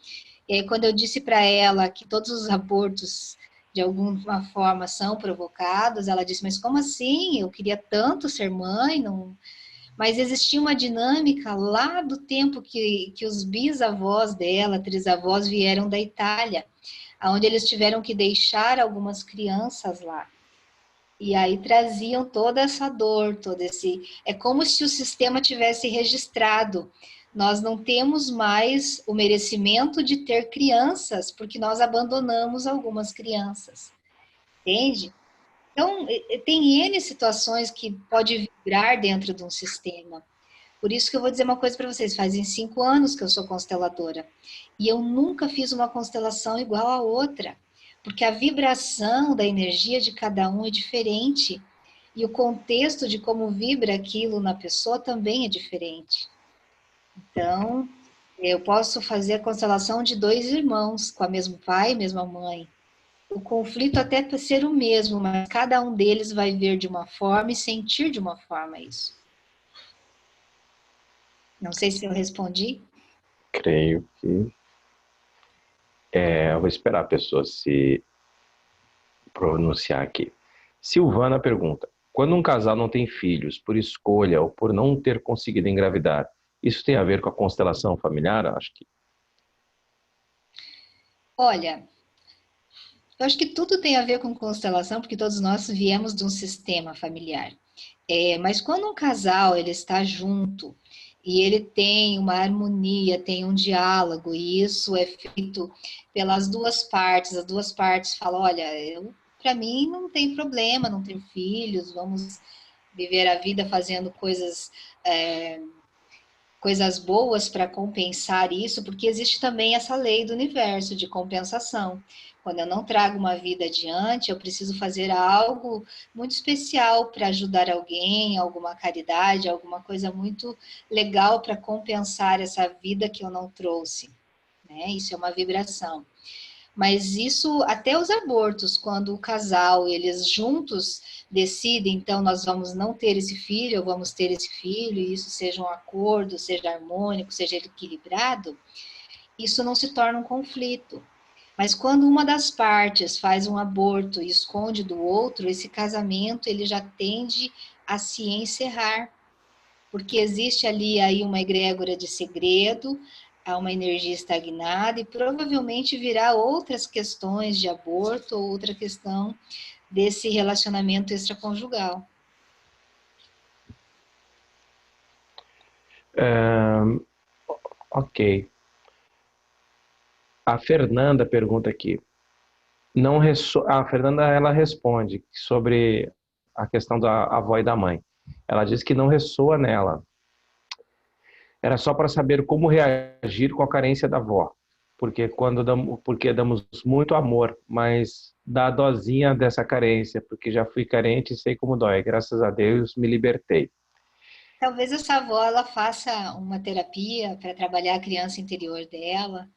E aí, quando eu disse para ela que todos os abortos, de alguma forma, são provocados, ela disse, mas como assim? Eu queria tanto ser mãe, não... Mas existia uma dinâmica lá do tempo que os bisavós dela, trisavós, vieram da Itália, onde eles tiveram que deixar algumas crianças lá. E aí traziam toda essa dor, todo esse... É como se o sistema tivesse registrado. Nós não temos mais o merecimento de ter crianças, porque nós abandonamos algumas crianças. Entende? Então, tem N situações que pode vibrar dentro de um sistema. Por isso que eu vou dizer uma coisa para vocês. Fazem 5 anos que eu sou consteladora. E eu nunca fiz uma constelação igual a outra. Porque a vibração da energia de cada um é diferente. E o contexto de como vibra aquilo na pessoa também é diferente. Então, eu posso fazer a constelação de 2 irmãos, com o mesmo pai, mesma mãe. O conflito até pode ser o mesmo, mas cada um deles vai ver de uma forma e sentir de uma forma isso. Não sei se eu respondi. Creio que... eu vou esperar a pessoa se pronunciar aqui. Silvana pergunta, quando um casal não tem filhos por escolha ou por não ter conseguido engravidar, isso tem a ver com a constelação familiar? Acho que... Olha, eu acho que tudo tem a ver com constelação, porque todos nós viemos de um sistema familiar. Mas quando um casal ele está junto e ele tem uma harmonia, tem um diálogo, e isso é feito pelas duas partes, as duas partes falam, olha, para mim não tem problema, não ter filhos, vamos viver a vida fazendo coisas boas para compensar isso, porque existe também essa lei do universo de compensação. Quando eu não trago uma vida adiante, eu preciso fazer algo muito especial para ajudar alguém, alguma caridade, alguma coisa muito legal para compensar essa vida que eu não trouxe. Né? Isso é uma vibração. Mas isso, até os abortos, quando o casal, eles juntos decidem, então nós vamos não ter esse filho, ou vamos ter esse filho, e isso seja um acordo, seja harmônico, seja equilibrado, isso não se torna um conflito. Mas quando uma das partes faz um aborto e esconde do outro, esse casamento ele já tende a se encerrar, porque existe ali aí uma egrégora de segredo, há uma energia estagnada e provavelmente virá outras questões de aborto ou outra questão desse relacionamento extraconjugal. Ok. A Fernanda pergunta aqui. A Fernanda ela responde sobre a questão da avó e da mãe. Ela diz que não ressoa nela. Era só para saber como reagir com a carência da avó. Porque damos muito amor, mas dá a dosinha dessa carência, porque já fui carente e sei como dói. Graças a Deus me libertei. Talvez essa avó ela faça uma terapia para trabalhar a criança interior dela,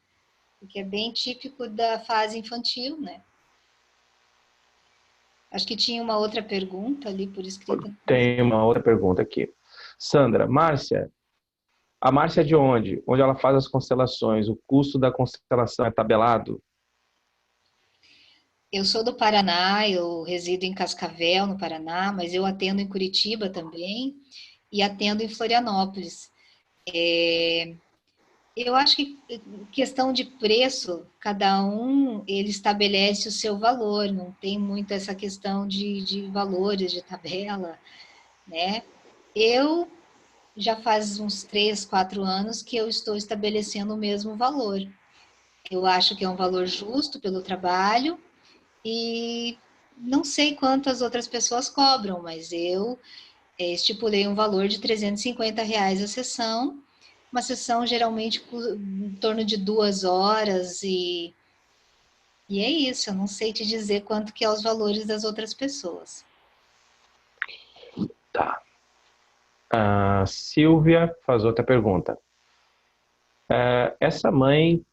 porque é bem típico da fase infantil, né? Acho que tinha uma outra pergunta ali por escrito. Tem uma outra pergunta aqui. Sandra, Márcia, a Márcia é de onde? Onde ela faz as constelações. O custo da constelação é tabelado? Eu sou do Paraná, eu resido em Cascavel, no Paraná, mas eu atendo em Curitiba também. e atendo em Florianópolis. Eu acho que questão de preço, cada um ele estabelece o seu valor, não tem muito essa questão de valores, de tabela, né? Eu já faz uns 3, 4 anos que eu estou estabelecendo o mesmo valor. Eu acho que é um valor justo pelo trabalho e não sei quantas outras pessoas cobram, mas eu estipulei um valor de R$ 350 a sessão, uma sessão geralmente em torno de 2 horas e é isso, eu não sei te dizer quanto que é os valores das outras pessoas. Tá. A Silvia faz outra pergunta. Essa mãe,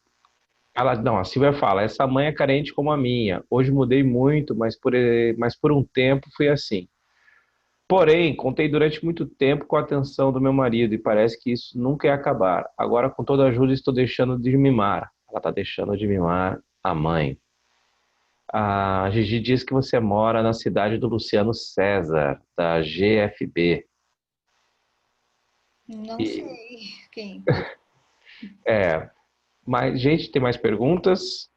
a Silvia fala, essa mãe é carente como a minha. Hoje mudei muito, mas por um tempo fui assim. Porém, contei durante muito tempo com a atenção do meu marido e parece que isso nunca ia acabar. Agora, com toda a ajuda, estou deixando de mimar. Ela está deixando de mimar a mãe. A Gigi diz que você mora na cidade do Luciano César, da GFB. Não sei quem. Mas, gente, tem mais perguntas?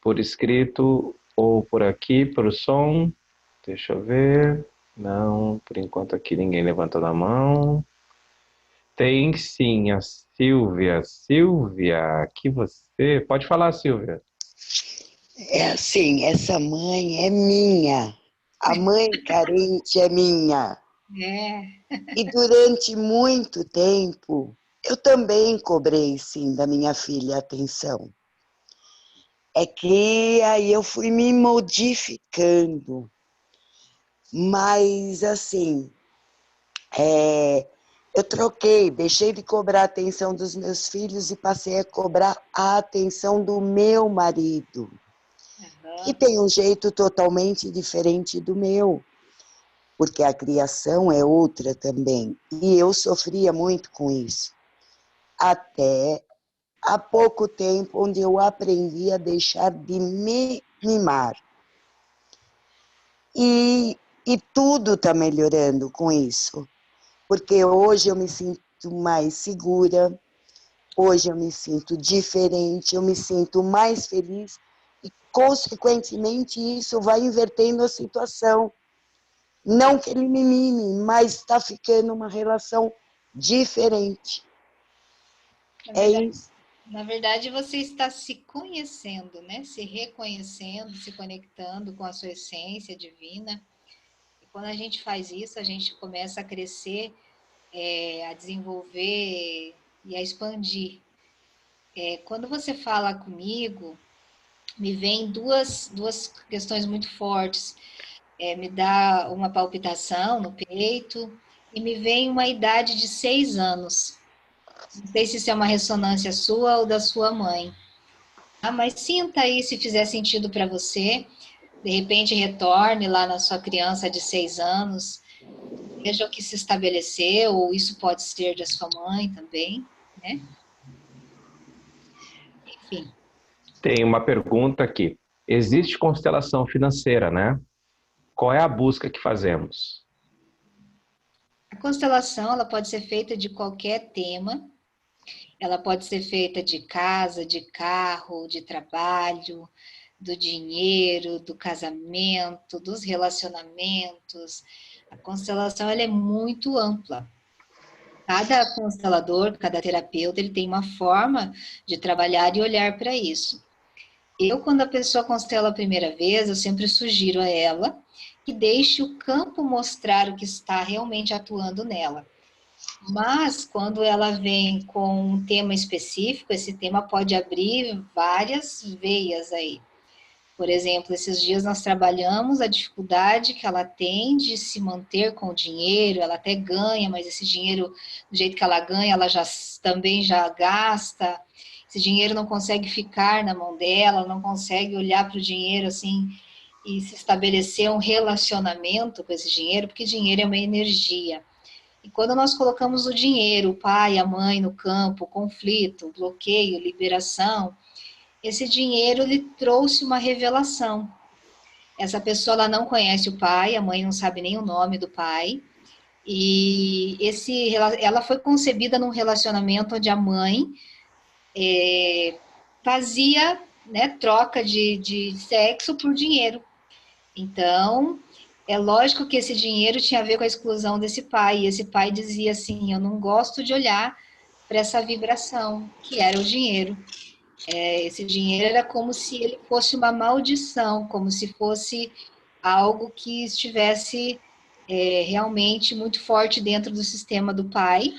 Por escrito ou por aqui, por som? Deixa eu ver. Não, por enquanto aqui ninguém levantou a mão. Tem sim, a Silvia. Silvia, que você... Pode falar, Silvia. É assim, essa mãe é minha. A mãe carente é minha. E durante muito tempo, eu também cobrei, sim, da minha filha atenção. É que aí eu fui me modificando. Mas, assim, eu troquei, deixei de cobrar a atenção dos meus filhos e passei a cobrar a atenção do meu marido, que tem um jeito totalmente diferente do meu, porque a criação é outra também. E eu sofria muito com isso. Até há pouco tempo, onde eu aprendi a deixar de me mimar. E tudo está melhorando com isso, porque hoje eu me sinto mais segura, hoje eu me sinto diferente, eu me sinto mais feliz e, consequentemente, isso vai invertendo a situação. Não que ele me mime, mas está ficando uma relação diferente. Na verdade, você está se conhecendo, né? Se reconhecendo, se conectando com a sua essência divina. E quando a gente faz isso, a gente começa a crescer, a desenvolver e a expandir. Quando você fala comigo, me vem duas questões muito fortes. Me dá uma palpitação no peito e me vem uma idade de 6 anos. Não sei se isso é uma ressonância sua ou da sua mãe. Mas sinta aí se fizer sentido para você. De repente retorne lá na sua criança de 6 anos. Veja o que se estabeleceu, ou isso pode ser da sua mãe também, né? Enfim. Tem uma pergunta aqui. Existe constelação financeira, né? Qual é a busca que fazemos? A constelação, ela pode ser feita de qualquer tema. Ela pode ser feita de casa, de carro, de trabalho, do dinheiro, do casamento, dos relacionamentos. A constelação ela é muito ampla. Cada constelador, cada terapeuta, ele tem uma forma de trabalhar e olhar para isso. Eu, quando a pessoa constela a primeira vez, eu sempre sugiro a ela que deixe o campo mostrar o que está realmente atuando nela. Mas, quando ela vem com um tema específico, esse tema pode abrir várias veias aí. Por exemplo, esses dias nós trabalhamos a dificuldade que ela tem de se manter com o dinheiro, ela até ganha, mas esse dinheiro, do jeito que ela ganha, ela também já gasta. Esse dinheiro não consegue ficar na mão dela, não consegue olhar para o dinheiro assim e se estabelecer um relacionamento com esse dinheiro, porque dinheiro é uma energia. E quando nós colocamos o dinheiro, o pai, a mãe no campo, conflito, bloqueio, liberação, esse dinheiro lhe trouxe uma revelação. Essa pessoa ela não conhece o pai, a mãe não sabe nem o nome do pai, E ela foi concebida num relacionamento onde a mãe fazia, né, troca de sexo por dinheiro. Então, é lógico que esse dinheiro tinha a ver com a exclusão desse pai. E esse pai dizia assim: eu não gosto de olhar para essa vibração, que era o dinheiro. Esse dinheiro era como se ele fosse uma maldição, como se fosse algo que estivesse realmente muito forte dentro do sistema do pai.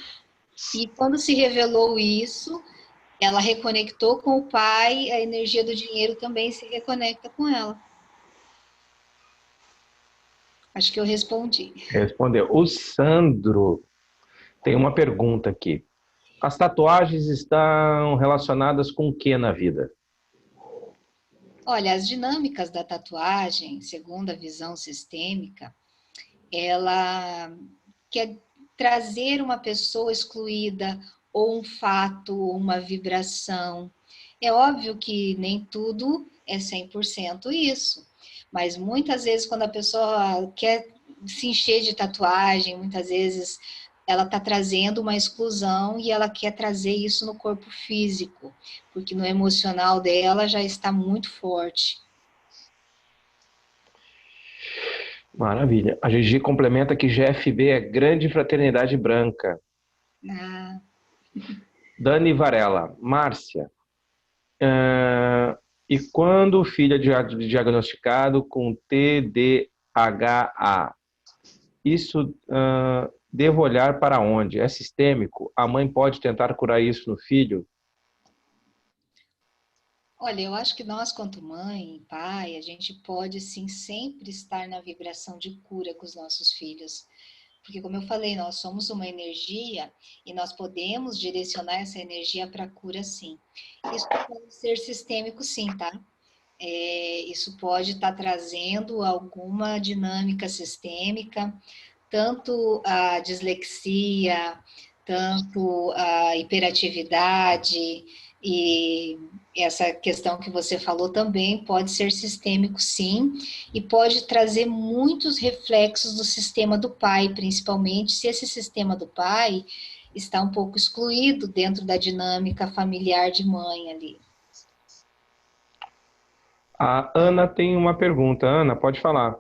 E quando se revelou isso, ela reconectou com o pai, a energia do dinheiro também se reconecta com ela. Acho que eu respondi. Respondeu. O Sandro tem uma pergunta aqui. As tatuagens estão relacionadas com o que na vida? Olha, as dinâmicas da tatuagem, segundo a visão sistêmica, ela quer trazer uma pessoa excluída, ou um fato, ou uma vibração. É óbvio que nem tudo é 100% isso, mas muitas vezes quando a pessoa quer se encher de tatuagem, muitas vezes ela está trazendo uma exclusão e ela quer trazer isso no corpo físico, porque no emocional dela já está muito forte. Maravilha. A Gigi complementa que GFB é Grande Fraternidade Branca. Ah. Dani Varela. Márcia. E quando o filho é diagnosticado com TDAH, isso devo olhar para onde? É sistêmico? A mãe pode tentar curar isso no filho? Olha, eu acho que nós, quanto mãe e pai, a gente pode sim sempre estar na vibração de cura com os nossos filhos. Porque, como eu falei, nós somos uma energia e nós podemos direcionar essa energia para a cura, sim. Isso pode ser sistêmico, sim, tá? Isso pode estar trazendo alguma dinâmica sistêmica, tanto a dislexia, tanto a hiperatividade, e essa questão que você falou também pode ser sistêmico, sim, e pode trazer muitos reflexos do sistema do pai, principalmente se esse sistema do pai está um pouco excluído dentro da dinâmica familiar de mãe ali. A Ana tem uma pergunta. Ana, pode falar.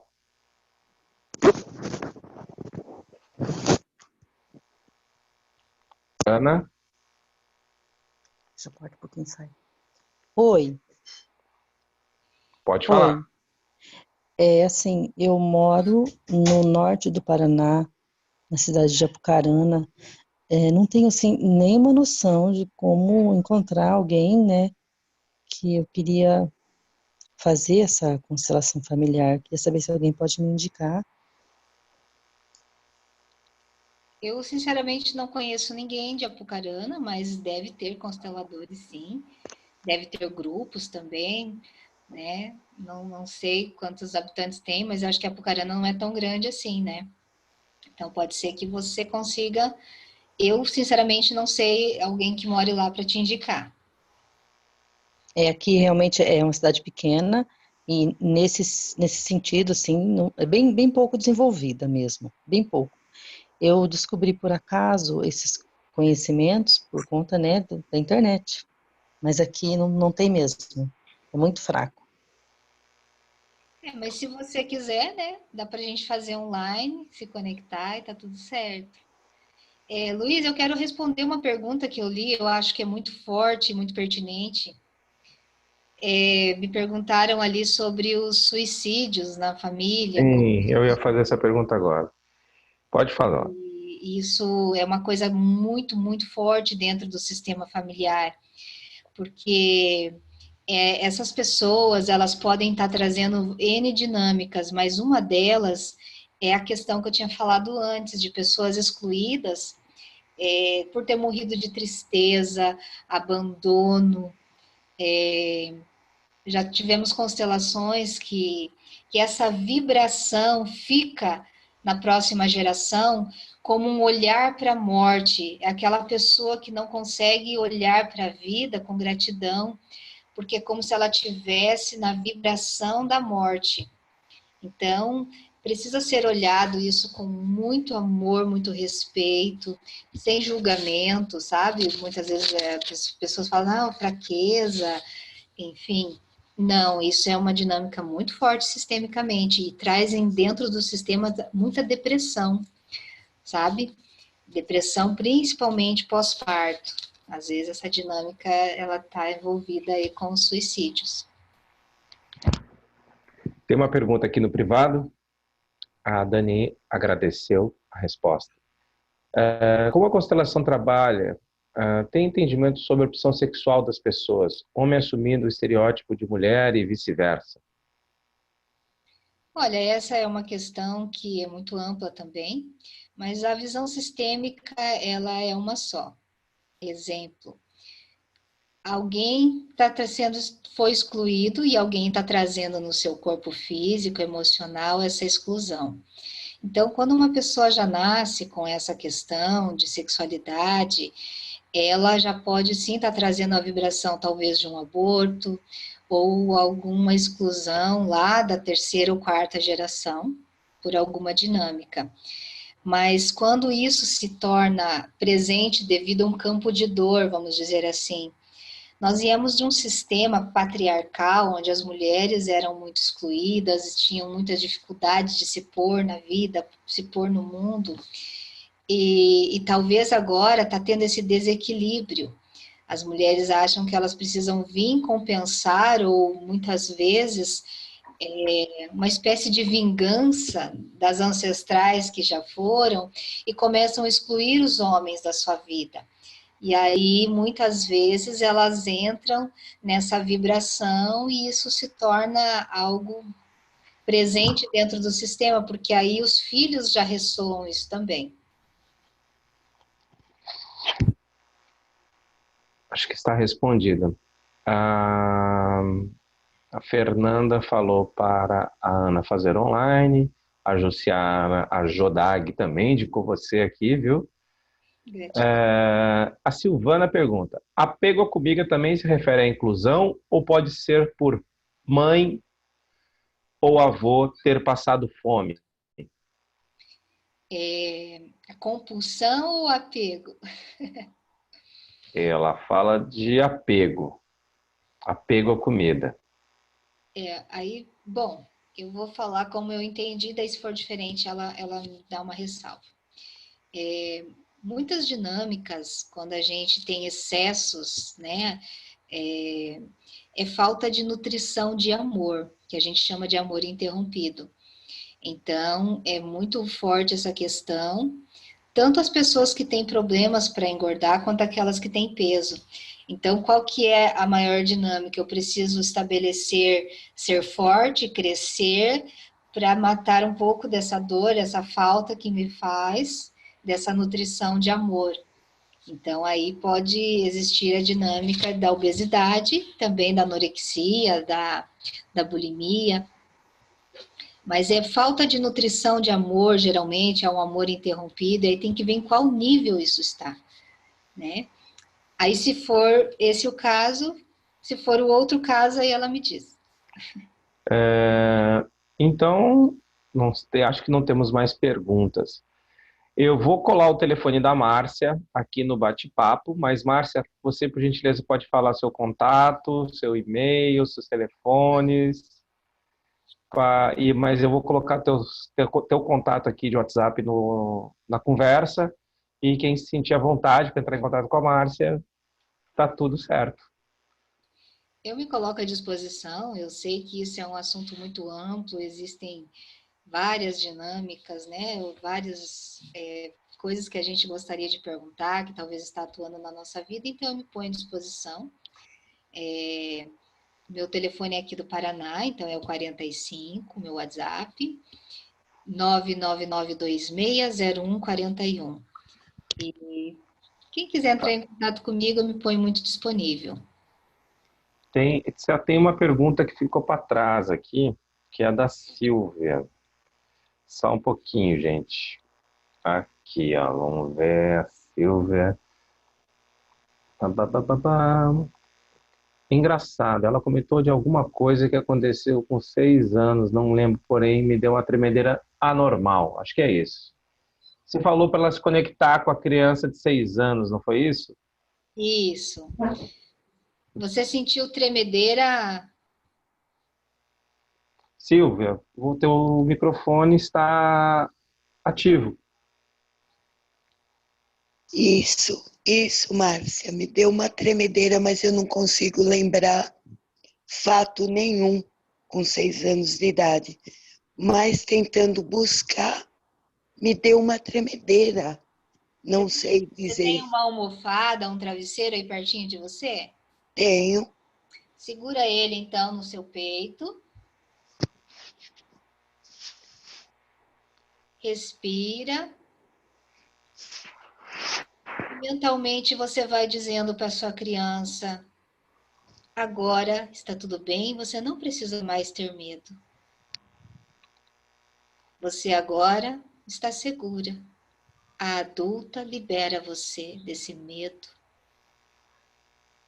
Ana? Deixa eu parar um pouquinho e sair. Oi. Pode falar. Oi. Assim, eu moro no norte do Paraná, na cidade de Apucarana. Não tenho, assim, nenhuma noção de como encontrar alguém, né, que eu queria fazer essa constelação familiar. Queria saber se alguém pode me indicar. Eu, sinceramente, não conheço ninguém de Apucarana, mas deve ter consteladores, sim. Deve ter grupos também, né? Não sei quantos habitantes tem, mas acho que Apucarana não é tão grande assim, né? Então, pode ser que você consiga. Eu, sinceramente, não sei alguém que more lá para te indicar. Aqui realmente é uma cidade pequena e nesse sentido, assim, é bem pouco desenvolvida mesmo, bem pouco. Eu descobri por acaso esses conhecimentos por conta, né, da internet, mas aqui não tem mesmo, é muito fraco. Mas se você quiser, né, dá para a gente fazer online, se conectar e tá tudo certo. Luiz, eu quero responder uma pergunta que eu li, eu acho que é muito forte, muito pertinente. Me perguntaram ali sobre os suicídios na família. Sim, eu ia fazer essa pergunta agora. Pode falar. Isso é uma coisa muito, muito forte dentro do sistema familiar, porque essas pessoas, elas podem estar trazendo N dinâmicas, mas uma delas é a questão que eu tinha falado antes, de pessoas excluídas por ter morrido de tristeza, abandono. Já tivemos constelações que essa vibração fica na próxima geração como um olhar para a morte, é aquela pessoa que não consegue olhar para a vida com gratidão, porque é como se ela tivesse na vibração da morte. Então, precisa ser olhado isso com muito amor, muito respeito, sem julgamento, sabe? Muitas vezes as pessoas falam, não, fraqueza, enfim. Não, isso é uma dinâmica muito forte sistemicamente e trazem dentro do sistema muita depressão, sabe? Depressão principalmente pós-parto. Às vezes essa dinâmica ela está envolvida aí com os suicídios. Tem uma pergunta aqui no privado. A Dani agradeceu a resposta. Como a constelação trabalha, tem entendimento sobre a opção sexual das pessoas, homem assumindo o estereótipo de mulher e vice-versa? Olha, essa é uma questão que é muito ampla também, mas a visão sistêmica, ela é uma só. Exemplo, alguém foi excluído e alguém está trazendo no seu corpo físico, emocional, essa exclusão. Então, quando uma pessoa já nasce com essa questão de sexualidade, ela já pode sim estar trazendo a vibração talvez de um aborto ou alguma exclusão lá da terceira ou quarta geração por alguma dinâmica. Mas quando isso se torna presente devido a um campo de dor, vamos dizer assim, nós viemos de um sistema patriarcal, onde as mulheres eram muito excluídas, tinham muitas dificuldades de se pôr na vida, se pôr no mundo, e talvez agora está tendo esse desequilíbrio. As mulheres acham que elas precisam vir compensar, ou muitas vezes, uma espécie de vingança das ancestrais que já foram, e começam a excluir os homens da sua vida. E aí, muitas vezes, elas entram nessa vibração e isso se torna algo presente dentro do sistema, porque aí os filhos já ressoam isso também. Acho que está respondida. A Fernanda falou para a Ana fazer online, a Jussiana, a Jodag também indicou você aqui, viu? A Silvana pergunta, apego à comida também se refere à inclusão ou pode ser por mãe ou avô ter passado fome? A compulsão ou apego? Ela fala de apego à comida. Aí, bom, eu vou falar como eu entendi, daí se for diferente ela me dá uma ressalva. Muitas dinâmicas, quando a gente tem excessos, né, é falta de nutrição de amor, que a gente chama de amor interrompido. Então, é muito forte essa questão, tanto as pessoas que têm problemas para engordar, quanto aquelas que têm peso. Então, qual que é a maior dinâmica? Eu preciso estabelecer, ser forte, crescer, para matar um pouco dessa dor, essa falta que me faz, dessa nutrição de amor. Então, aí pode existir a dinâmica da obesidade, também da anorexia, da bulimia, mas é falta de nutrição de amor, geralmente, é um amor interrompido, aí tem que ver em qual nível isso está, né? Aí, se for esse o caso, se for o outro caso, aí ela me diz. Então, acho que não temos mais perguntas. Eu vou colar o telefone da Márcia aqui no bate-papo, mas Márcia, você, por gentileza, pode falar seu contato, seu e-mail, seus telefones, mas eu vou colocar teu contato aqui de WhatsApp na conversa, e quem se sentir à vontade para entrar em contato com a Márcia, tá tudo certo. Eu me coloco à disposição, eu sei que isso é um assunto muito amplo, existem várias dinâmicas, né? Várias coisas que a gente gostaria de perguntar, que talvez está atuando na nossa vida, então eu me ponho à disposição. Meu telefone é aqui do Paraná, então é o 45, meu WhatsApp, 999260141. E quem quiser entrar em contato comigo, eu me ponho muito disponível. Já tem uma pergunta que ficou para trás aqui, que é a da Silvia. Só um pouquinho, gente. Aqui, ó, vamos ver a Silvia. Engraçado, ela comentou de alguma coisa que aconteceu com 6 anos, não lembro, porém me deu uma tremedeira anormal. Acho que é isso. Você falou para ela se conectar com a criança de 6 anos, não foi isso? Isso. Você sentiu tremedeira? Silvia, o teu microfone está ativo. Isso, Márcia. Me deu uma tremedeira, mas eu não consigo lembrar fato nenhum com 6 anos de idade. Mas tentando buscar, me deu uma tremedeira. Não sei Você dizer. tem uma almofada, um travesseiro aí pertinho de você? Tenho. Segura ele, então, no seu peito. Respira. Mentalmente, você vai dizendo para sua criança: agora está tudo bem, você não precisa mais ter medo. Você agora está segura. A adulta libera você desse medo,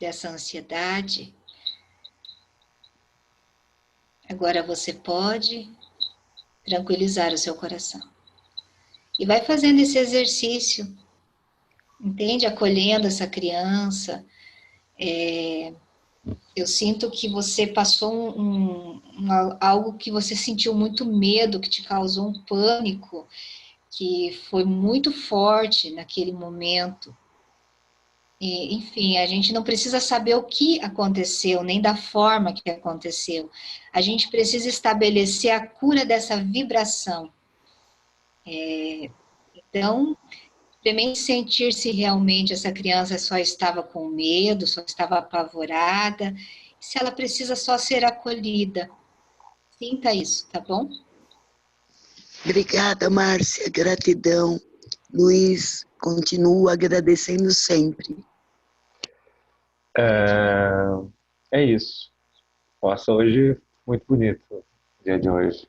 dessa ansiedade. Agora você pode tranquilizar o seu coração. E vai fazendo esse exercício, entende? Acolhendo essa criança. Eu sinto que você passou algo que você sentiu muito medo, que te causou um pânico, que foi muito forte naquele momento. E, enfim, a gente não precisa saber o que aconteceu, nem da forma que aconteceu. A gente precisa estabelecer a cura dessa vibração. Então, experimente sentir se realmente essa criança só estava com medo, só estava apavorada, se ela precisa só ser acolhida. Sinta isso, tá bom? Obrigada, Márcia. Gratidão. Luiz, continuo agradecendo sempre. É isso. Nossa, hoje muito bonito o dia de hoje.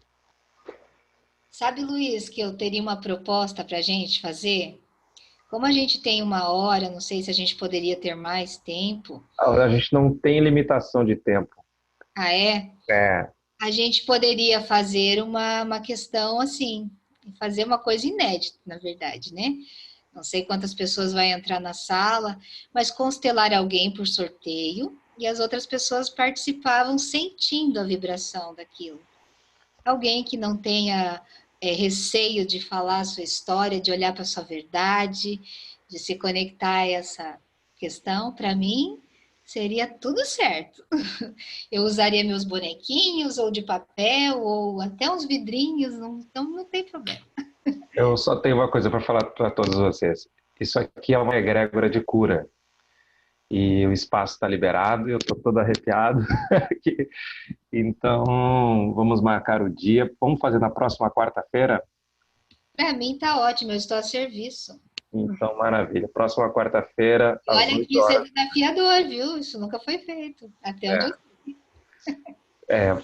Sabe, Luiz, que eu teria uma proposta para a gente fazer? Como a gente tem 1 hora, não sei se a gente poderia ter mais tempo. A gente não tem limitação de tempo. Ah, é? É. A gente poderia fazer uma questão assim, fazer uma coisa inédita, na verdade, né? Não sei quantas pessoas vai entrar na sala, mas constelar alguém por sorteio e as outras pessoas participavam sentindo a vibração daquilo. Alguém que não tenha receio de falar a sua história, de olhar para a sua verdade, de se conectar a essa questão, para mim, seria tudo certo. Eu usaria meus bonequinhos, ou de papel, ou até uns vidrinhos, então não tem problema. Eu só tenho uma coisa para falar para todos vocês. Isso aqui é uma egrégora de cura. E o espaço está liberado, eu estou todo arrepiado aqui. Então, vamos marcar o dia. Vamos fazer na próxima quarta-feira? Para mim tá ótimo, eu estou a serviço. Então, maravilha. Próxima quarta-feira, às Olha 8 que isso é horas. desafiador, viu? Isso nunca foi feito. Até onde eu sei.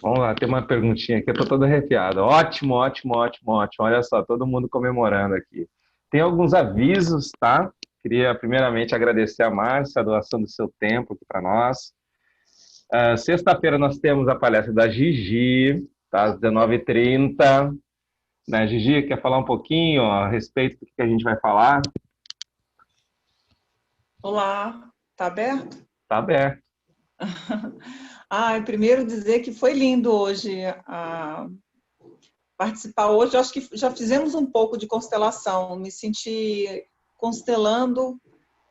Vamos lá, tem uma perguntinha aqui, eu estou todo arrepiado. Ótimo, ótimo, ótimo, ótimo. Olha só, todo mundo comemorando aqui. Tem alguns avisos, tá? Queria primeiramente agradecer a Márcia, a doação do seu tempo aqui para nós. Sexta-feira nós temos a palestra da Gigi, tá? Às 19h30. Né, Gigi, quer falar um pouquinho a respeito do que a gente vai falar? Olá, tá aberto? Tá aberto. Primeiro dizer que foi lindo hoje participar hoje. Eu acho que já fizemos um pouco de constelação. Me senti constelando,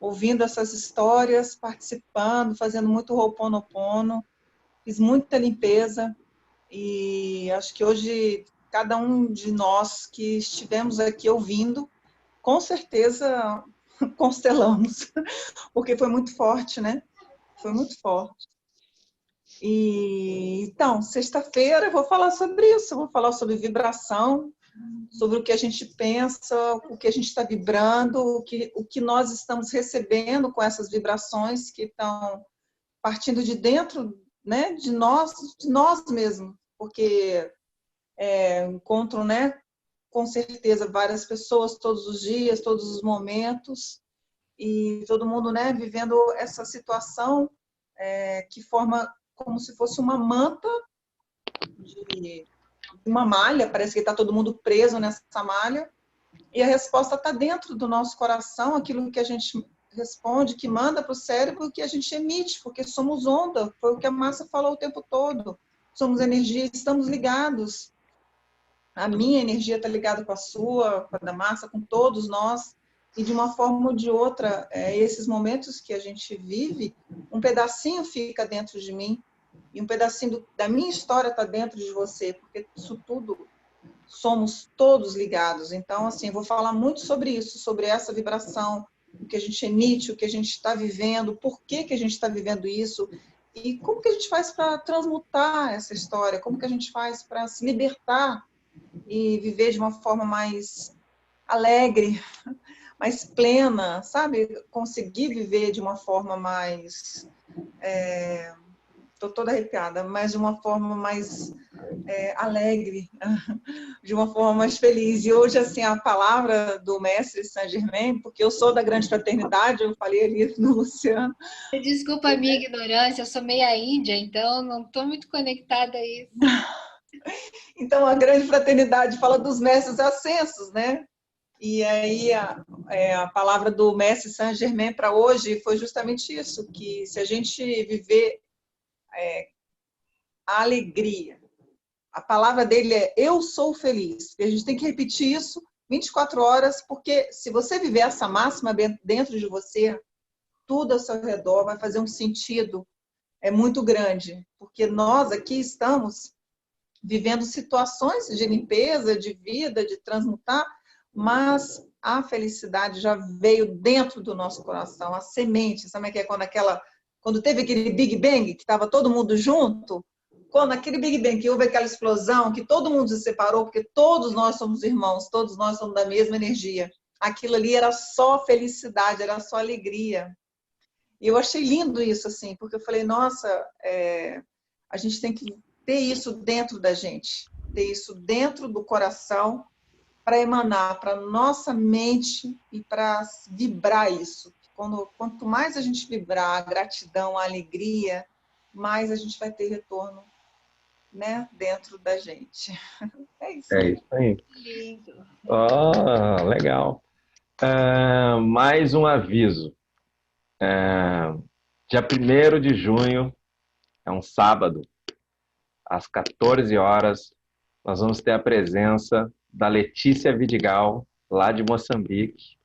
ouvindo essas histórias, participando, fazendo muito Ho'oponopono. Fiz muita limpeza e acho que hoje cada um de nós que estivemos aqui ouvindo, com certeza constelamos, porque foi muito forte, né? Foi muito forte. Então, sexta-feira eu vou falar sobre isso, eu vou falar sobre vibração, sobre o que a gente pensa, o que a gente está vibrando, o que nós estamos recebendo com essas vibrações que estão partindo de dentro, né, de nós mesmos, porque encontro, né, com certeza várias pessoas todos os dias, todos os momentos, e todo mundo, né, vivendo essa situação que forma como se fosse uma manta uma malha, parece que está todo mundo preso nessa malha, e a resposta está dentro do nosso coração, aquilo que a gente responde, que manda para o cérebro, que a gente emite, porque somos onda, foi o que a Márcia falou o tempo todo, somos energia, estamos ligados. A minha energia está ligada com a sua, com a da Márcia, com todos nós, e de uma forma ou de outra, esses momentos que a gente vive, um pedacinho fica dentro de mim, e um pedacinho da minha história está dentro de você, porque isso tudo somos todos ligados. Então, assim, vou falar muito sobre isso, sobre essa vibração, o que a gente emite, o que a gente está vivendo, por que a gente está vivendo isso, e como que a gente faz para transmutar essa história, como que a gente faz para se libertar e viver de uma forma mais alegre, mais plena, sabe? Conseguir viver de uma forma mais... Estou toda arrepiada, mas de uma forma mais alegre, de uma forma mais feliz. E hoje, assim, a palavra do mestre Saint Germain, porque eu sou da Grande Fraternidade, eu falei ali no Luciano. Desculpa a minha ignorância, eu sou meia índia, então não estou muito conectada a isso. Então, a Grande Fraternidade fala dos mestres ascensos, né? E aí a palavra do mestre Saint Germain para hoje foi justamente isso, que se a gente viver a alegria, a palavra dele é eu sou feliz, e a gente tem que repetir isso 24 horas, porque se você viver essa máxima dentro de você, tudo ao seu redor vai fazer um sentido muito grande, porque nós aqui estamos vivendo situações de limpeza, de vida, de transmutar, mas a felicidade já veio dentro do nosso coração, a semente, sabe o que é quando teve aquele Big Bang, que estava todo mundo junto, quando aquele Big Bang, que houve aquela explosão, que todo mundo se separou, porque todos nós somos irmãos, todos nós somos da mesma energia, aquilo ali era só felicidade, era só alegria. E eu achei lindo isso, assim, porque eu falei, nossa, a gente tem que ter isso dentro da gente, ter isso dentro do coração para emanar para nossa mente e para vibrar isso. Quanto mais a gente vibrar a gratidão, a alegria, mais a gente vai ter retorno, né, dentro da gente. É isso. É isso aí. Lindo. Legal. Mais um aviso. Dia 1º de junho, é um sábado, às 14 horas, nós vamos ter a presença da Letícia Vidigal, lá de Moçambique,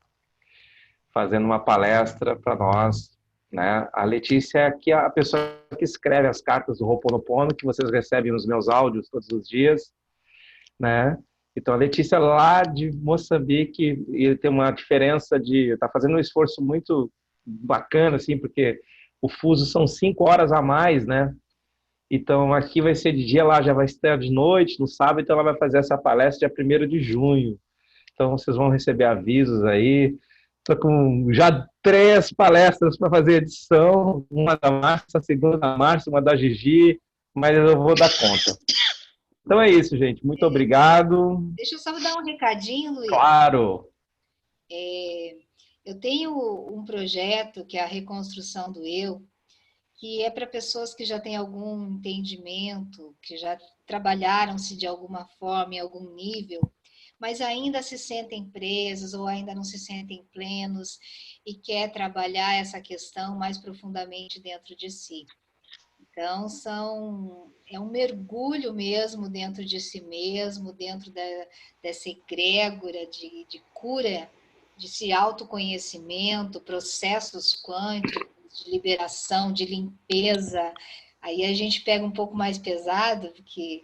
fazendo uma palestra para nós, né? A Letícia é a pessoa que escreve as cartas do Ho'oponopono, que vocês recebem nos meus áudios todos os dias, né? Então, a Letícia lá de Moçambique, e tem uma diferença está fazendo um esforço muito bacana, assim, porque o fuso são 5 horas a mais, né? Então, aqui vai ser de dia, lá já vai estar de noite, no sábado, então ela vai fazer essa palestra dia 1º de junho. Então, vocês vão receber avisos aí. Estou com já 3 palestras para fazer edição, uma da Márcia, a segunda da Márcia, uma da Gigi, mas eu vou dar conta. Então é isso, gente. Muito obrigado. Deixa eu só dar um recadinho, Luiz. Claro. Eu tenho um projeto que é a reconstrução do eu, que é para pessoas que já têm algum entendimento, que já trabalharam-se de alguma forma, em algum nível, mas ainda se sentem presos ou ainda não se sentem plenos e quer trabalhar essa questão mais profundamente dentro de si. Então, é um mergulho mesmo dentro de si mesmo, dentro dessa egrégora de cura, de se autoconhecimento, processos quânticos, de liberação, de limpeza. Aí a gente pega um pouco mais pesado, porque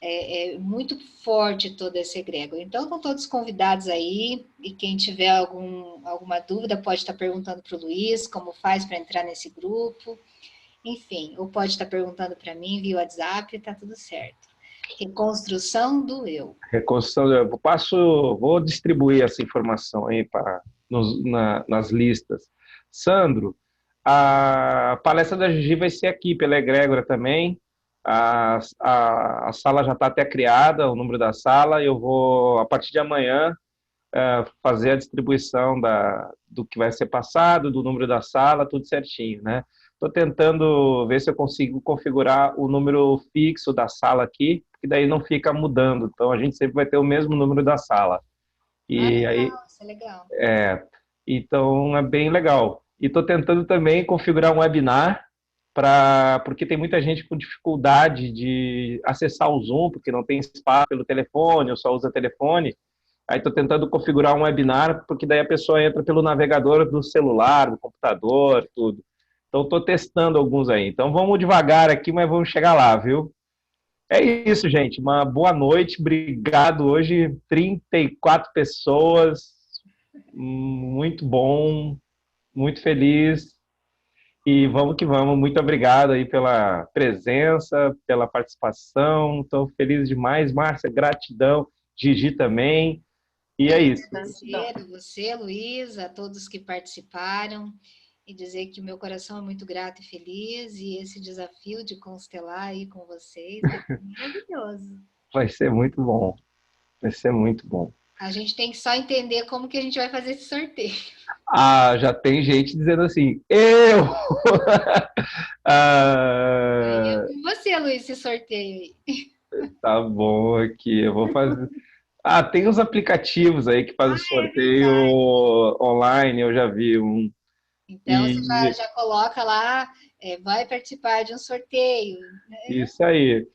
é muito forte toda essa egrégora. Então, estão todos convidados aí, e quem tiver alguma dúvida pode estar perguntando para o Luiz como faz para entrar nesse grupo. Enfim, ou pode estar perguntando para mim via WhatsApp, está tudo certo. Reconstrução do eu. Reconstrução do eu. Vou distribuir essa informação aí nas listas. Sandro, a palestra da Gigi vai ser aqui pela egrégora também. A sala já está até criada, o número da sala. Eu vou, a partir de amanhã, fazer a distribuição do que vai ser passado, do número da sala, tudo certinho, né? Estou tentando ver se eu consigo configurar o número fixo da sala aqui, que daí não fica mudando. Então, a gente sempre vai ter o mesmo número da sala. E legal, aí, isso é legal. então, é bem legal. E estou tentando também configurar um webinar, porque tem muita gente com dificuldade de acessar o Zoom, porque não tem espaço pelo telefone, ou só usa telefone. Aí estou tentando configurar um webinar, porque daí a pessoa entra pelo navegador do celular, do computador, tudo. Então, estou testando alguns aí. Então, vamos devagar aqui, mas vamos chegar lá, viu? É isso, gente. Uma boa noite. Obrigado. Hoje, 34 pessoas. Muito bom. Muito feliz. E vamos que vamos. Muito obrigado aí pela presença, pela participação. Estou feliz demais. Márcia, gratidão. Gigi também. E é isso. Você, Luísa, a todos que participaram. E dizer que o meu coração é muito grato e feliz, e esse desafio de constelar aí com vocês é maravilhoso. Vai ser muito bom. Vai ser muito bom. A gente tem que só entender como que a gente vai fazer esse sorteio. Já tem gente dizendo assim, eu! É com você, Luiz, esse sorteio aí. Tá bom aqui, eu vou fazer... tem uns aplicativos aí que fazem sorteio online, eu já vi um. Então, você já coloca lá, vai participar de um sorteio. Né? Isso aí.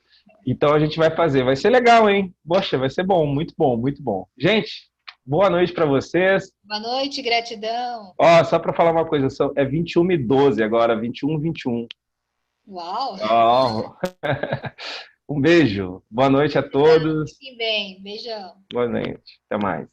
Então, a gente vai fazer. Vai ser legal, hein? Poxa, vai ser bom, muito bom, muito bom. Gente, boa noite para vocês. Boa noite, gratidão. Só para falar uma coisa, é 21h12 agora, 21h21. Uau! Um beijo. Boa noite a todos. Fiquem bem. Beijão. Boa noite. Até mais.